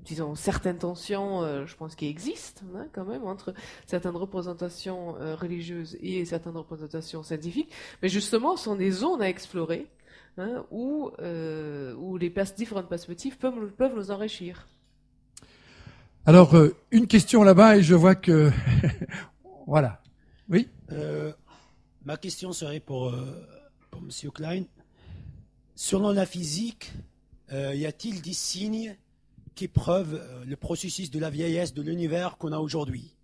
disons certaines tensions, je pense qui existent quand même entre certaines représentations religieuses et certaines représentations scientifiques, mais justement ce sont des zones à explorer. Où les différentes perspectives peuvent nous enrichir. Alors, une question là-bas et je vois que... voilà. Oui. Ma question serait pour M. Klein. Selon la physique, y a-t-il des signes qui prouvent le processus de la vieillesse de l'univers qu'on a aujourd'hui?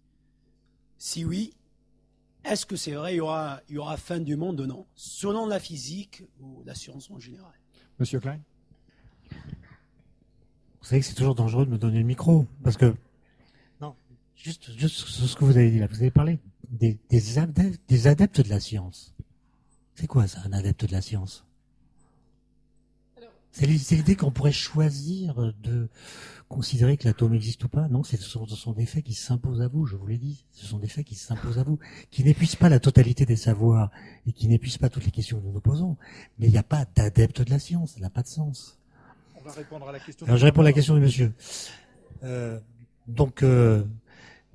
Si oui, est-ce que c'est vrai, il y aura fin du monde ou non, selon la physique ou la science en général? Monsieur Klein. Vous savez que c'est toujours dangereux de me donner le micro, parce que... Non, juste sur ce que vous avez dit là. Vous avez parlé des adeptes de la science. C'est quoi ça, un adepte de la science? C'est l'idée qu'on pourrait choisir de considérer que l'atome existe ou pas. Non, ce sont des faits qui s'imposent à vous, je vous l'ai dit. Ce sont des faits qui s'imposent à vous, qui n'épuisent pas la totalité des savoirs et qui n'épuisent pas toutes les questions que nous nous posons. Mais il n'y a pas d'adepte de la science, ça n'a pas de sens. On va répondre à la question. Alors je réponds à la question du monsieur.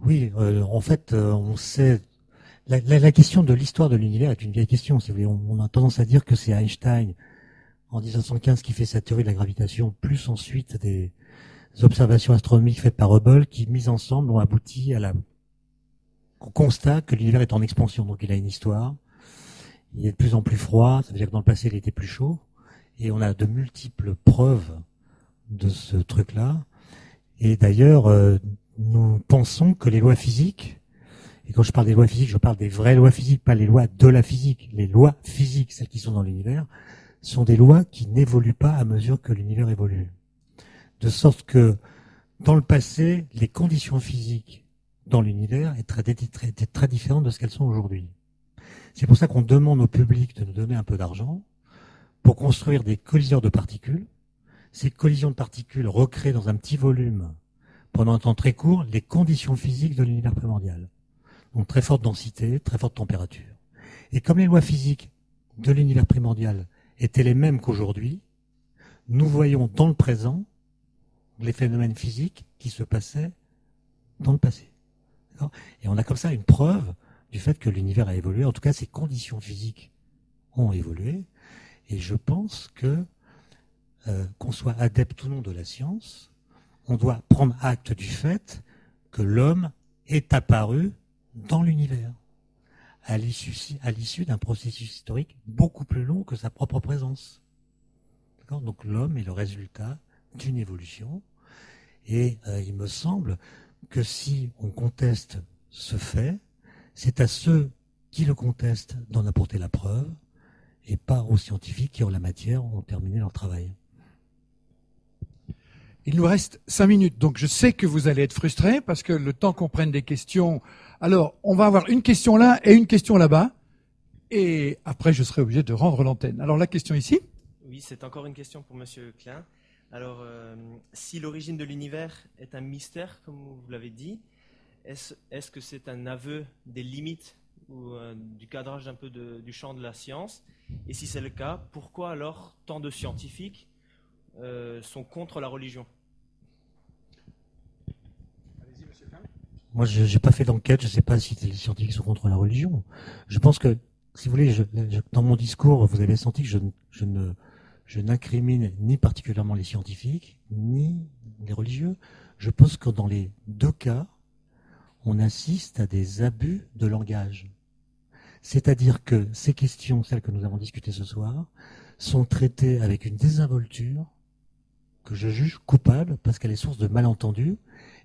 Oui, en fait, on sait... La question de l'histoire de l'univers est une vieille question. Si vous voulez, on a tendance à dire que c'est Einstein en 1915 qui fait sa théorie de la gravitation, plus ensuite des observations astronomiques faites par Hubble qui, mises ensemble, ont abouti au constat que l'univers est en expansion. Donc il a une histoire, il est de plus en plus froid, ça veut dire que dans le passé il était plus chaud, et on a de multiples preuves de ce truc-là. Et d'ailleurs, nous pensons que les lois physiques, et quand je parle des lois physiques, je parle des vraies lois physiques, pas les lois de la physique, les lois physiques, celles qui sont dans l'univers, sont des lois qui n'évoluent pas à mesure que l'univers évolue. De sorte que, dans le passé, les conditions physiques dans l'univers étaient très différentes de ce qu'elles sont aujourd'hui. C'est pour ça qu'on demande au public de nous donner un peu d'argent pour construire des colliseurs de particules. Ces collisions de particules recréent dans un petit volume, pendant un temps très court, les conditions physiques de l'univers primordial. Donc très forte densité, très forte température. Et comme les lois physiques de l'univers primordial étaient les mêmes qu'aujourd'hui, nous voyons dans le présent les phénomènes physiques qui se passaient dans le passé. D'accord ? Et on a comme ça une preuve du fait que l'univers a évolué. En tout cas, ses conditions physiques ont évolué. Et je pense que, qu'on soit adepte ou non de la science, on doit prendre acte du fait que l'homme est apparu dans l'univers, à l'issue d'un processus historique beaucoup plus long que sa propre présence. D'accord ? Donc l'homme est le résultat d'une évolution. Et il me semble que si on conteste ce fait, c'est à ceux qui le contestent d'en apporter la preuve, et pas aux scientifiques qui, en la matière, ont terminé leur travail. Il nous reste 5 minutes, donc je sais que vous allez être frustrés parce que le temps qu'on prenne des questions... Alors, on va avoir une question là et une question là-bas, et après je serai obligé de rendre l'antenne. Alors la question ici. Oui, c'est encore une question pour Monsieur Klein. Alors, si l'origine de l'univers est un mystère, comme vous l'avez dit, est-ce que c'est un aveu des limites ou du cadrage un peu du champ de la science? Et si c'est le cas, pourquoi alors tant de scientifiques sont contre la religion? Allez-y, Monsieur Klein. Moi, je n'ai pas fait d'enquête, je ne sais pas si les scientifiques sont contre la religion. Je pense que, si vous voulez, dans mon discours, vous avez senti que je n'incrimine ni particulièrement les scientifiques, ni les religieux. Je pense que dans les deux cas, on assiste à des abus de langage. C'est-à-dire que ces questions, celles que nous avons discutées ce soir, sont traitées avec une désinvolture que je juge coupable parce qu'elle est source de malentendus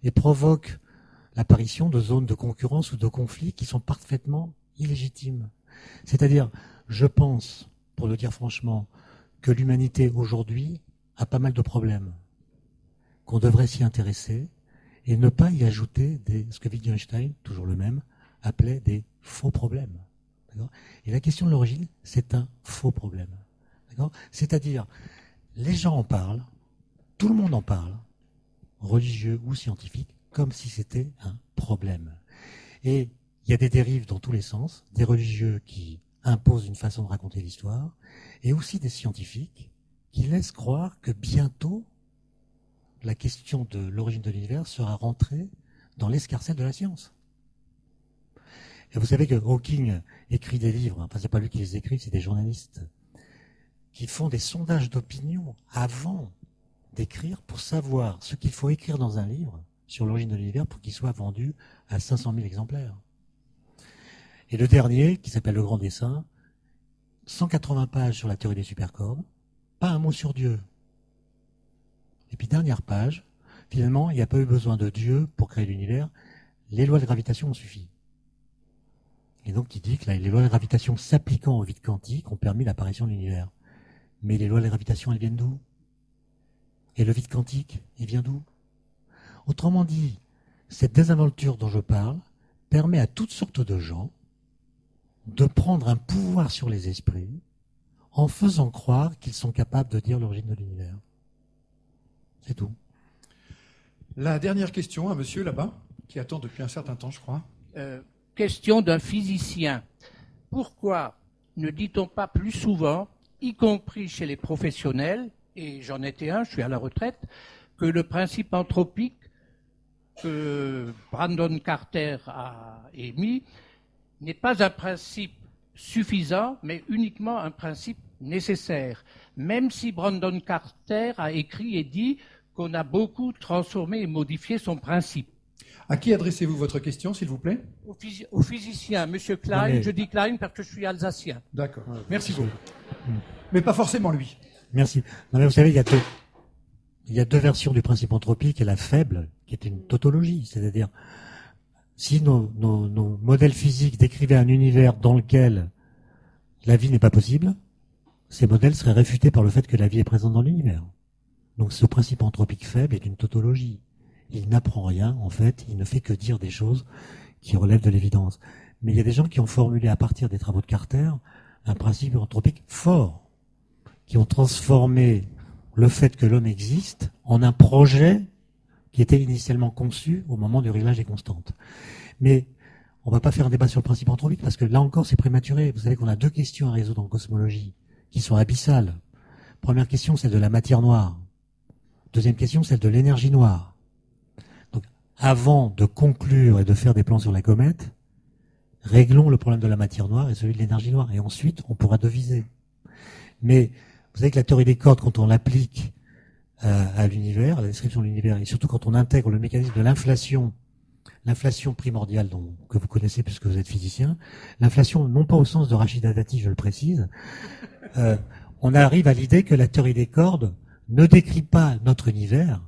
et provoque l'apparition de zones de concurrence ou de conflits qui sont parfaitement illégitimes. C'est-à-dire, je pense, pour le dire franchement, que l'humanité aujourd'hui a pas mal de problèmes, qu'on devrait s'y intéresser et ne pas y ajouter ce que Wittgenstein, toujours le même, appelait des faux problèmes. D'accord ? Et la question de l'origine, c'est un faux problème. D'accord ? C'est-à-dire, les gens en parlent, tout le monde en parle, religieux ou scientifique, comme si c'était un problème. Et il y a des dérives dans tous les sens, des religieux qui imposent une façon de raconter l'histoire, et aussi des scientifiques qui laissent croire que bientôt, la question de l'origine de l'univers sera rentrée dans l'escarcelle de la science. Et vous savez que Hawking écrit des livres, enfin c'est pas lui qui les écrit, c'est des journalistes, qui font des sondages d'opinion avant d'écrire pour savoir ce qu'il faut écrire dans un livre sur l'origine de l'univers pour qu'il soit vendu à 500 000 exemplaires. Et le dernier, qui s'appelle Le Grand Dessin, 180 pages sur la théorie des supercordes, pas un mot sur Dieu. Et puis dernière page, finalement, il n'y a pas eu besoin de Dieu pour créer l'univers, les lois de gravitation ont suffi. Et donc il dit que les lois de gravitation s'appliquant au vide quantique ont permis l'apparition de l'univers. Mais les lois de gravitation, elles viennent d'où? Et le vide quantique, il vient d'où? Autrement dit, cette désinvolture dont je parle permet à toutes sortes de gens de prendre un pouvoir sur les esprits en faisant croire qu'ils sont capables de dire l'origine de l'univers. C'est tout. La dernière question à monsieur là-bas, qui attend depuis un certain temps, je crois. Question d'un physicien. Pourquoi ne dit-on pas plus souvent, y compris chez les professionnels, et j'en étais un, je suis à la retraite, que le principe anthropique que Brandon Carter a émis n'est pas un principe suffisant, mais uniquement un principe nécessaire. Même si Brandon Carter a écrit et dit qu'on a beaucoup transformé et modifié son principe. À qui adressez-vous votre question, s'il vous plaît? Au physicien, Monsieur Klein, mais... je dis Klein parce que je suis alsacien. D'accord, merci beaucoup. Mais pas forcément lui. Merci. Non mais vous savez, il y a deux versions du principe anthropique, et la faible, qui est une tautologie, c'est-à-dire si nos modèles physiques décrivaient un univers dans lequel la vie n'est pas possible, ces modèles seraient réfutés par le fait que la vie est présente dans l'univers. Donc ce principe anthropique faible est une tautologie. Il n'apprend rien, en fait, il ne fait que dire des choses qui relèvent de l'évidence. Mais il y a des gens qui ont formulé à partir des travaux de Carter un principe anthropique fort, qui ont transformé le fait que l'homme existe en un projet qui était initialement conçu au moment du réglage des constantes. Mais on va pas faire un débat sur le principe en trop vite, parce que là encore, c'est prématuré. Vous savez qu'on a deux questions à résoudre en cosmologie, qui sont abyssales. Première question, celle de la matière noire. Deuxième question, celle de l'énergie noire. Donc, avant de conclure et de faire des plans sur la comète, réglons le problème de la matière noire et celui de l'énergie noire. Et ensuite, on pourra deviser. Mais, vous savez que la théorie des cordes, quand on l'applique à l'univers, à la description de l'univers, et surtout quand on intègre le mécanisme de l'inflation primordiale que vous connaissez puisque vous êtes physicien, l'inflation non pas au sens de Rachida Dati, je le précise, on arrive à l'idée que la théorie des cordes ne décrit pas notre univers,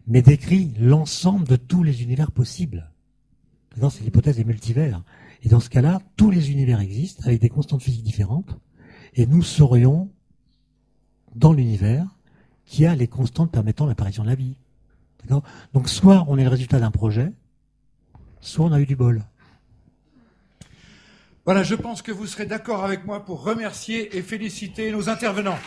mais décrit l'ensemble de tous les univers possibles. C'est l'hypothèse des multivers. Et dans ce cas-là, tous les univers existent avec des constantes physiques différentes, et nous saurions, dans l'univers, qui a les constantes permettant l'apparition de la vie. D'accord ? Donc soit on est le résultat d'un projet, soit on a eu du bol. Voilà, je pense que vous serez d'accord avec moi pour remercier et féliciter nos intervenants.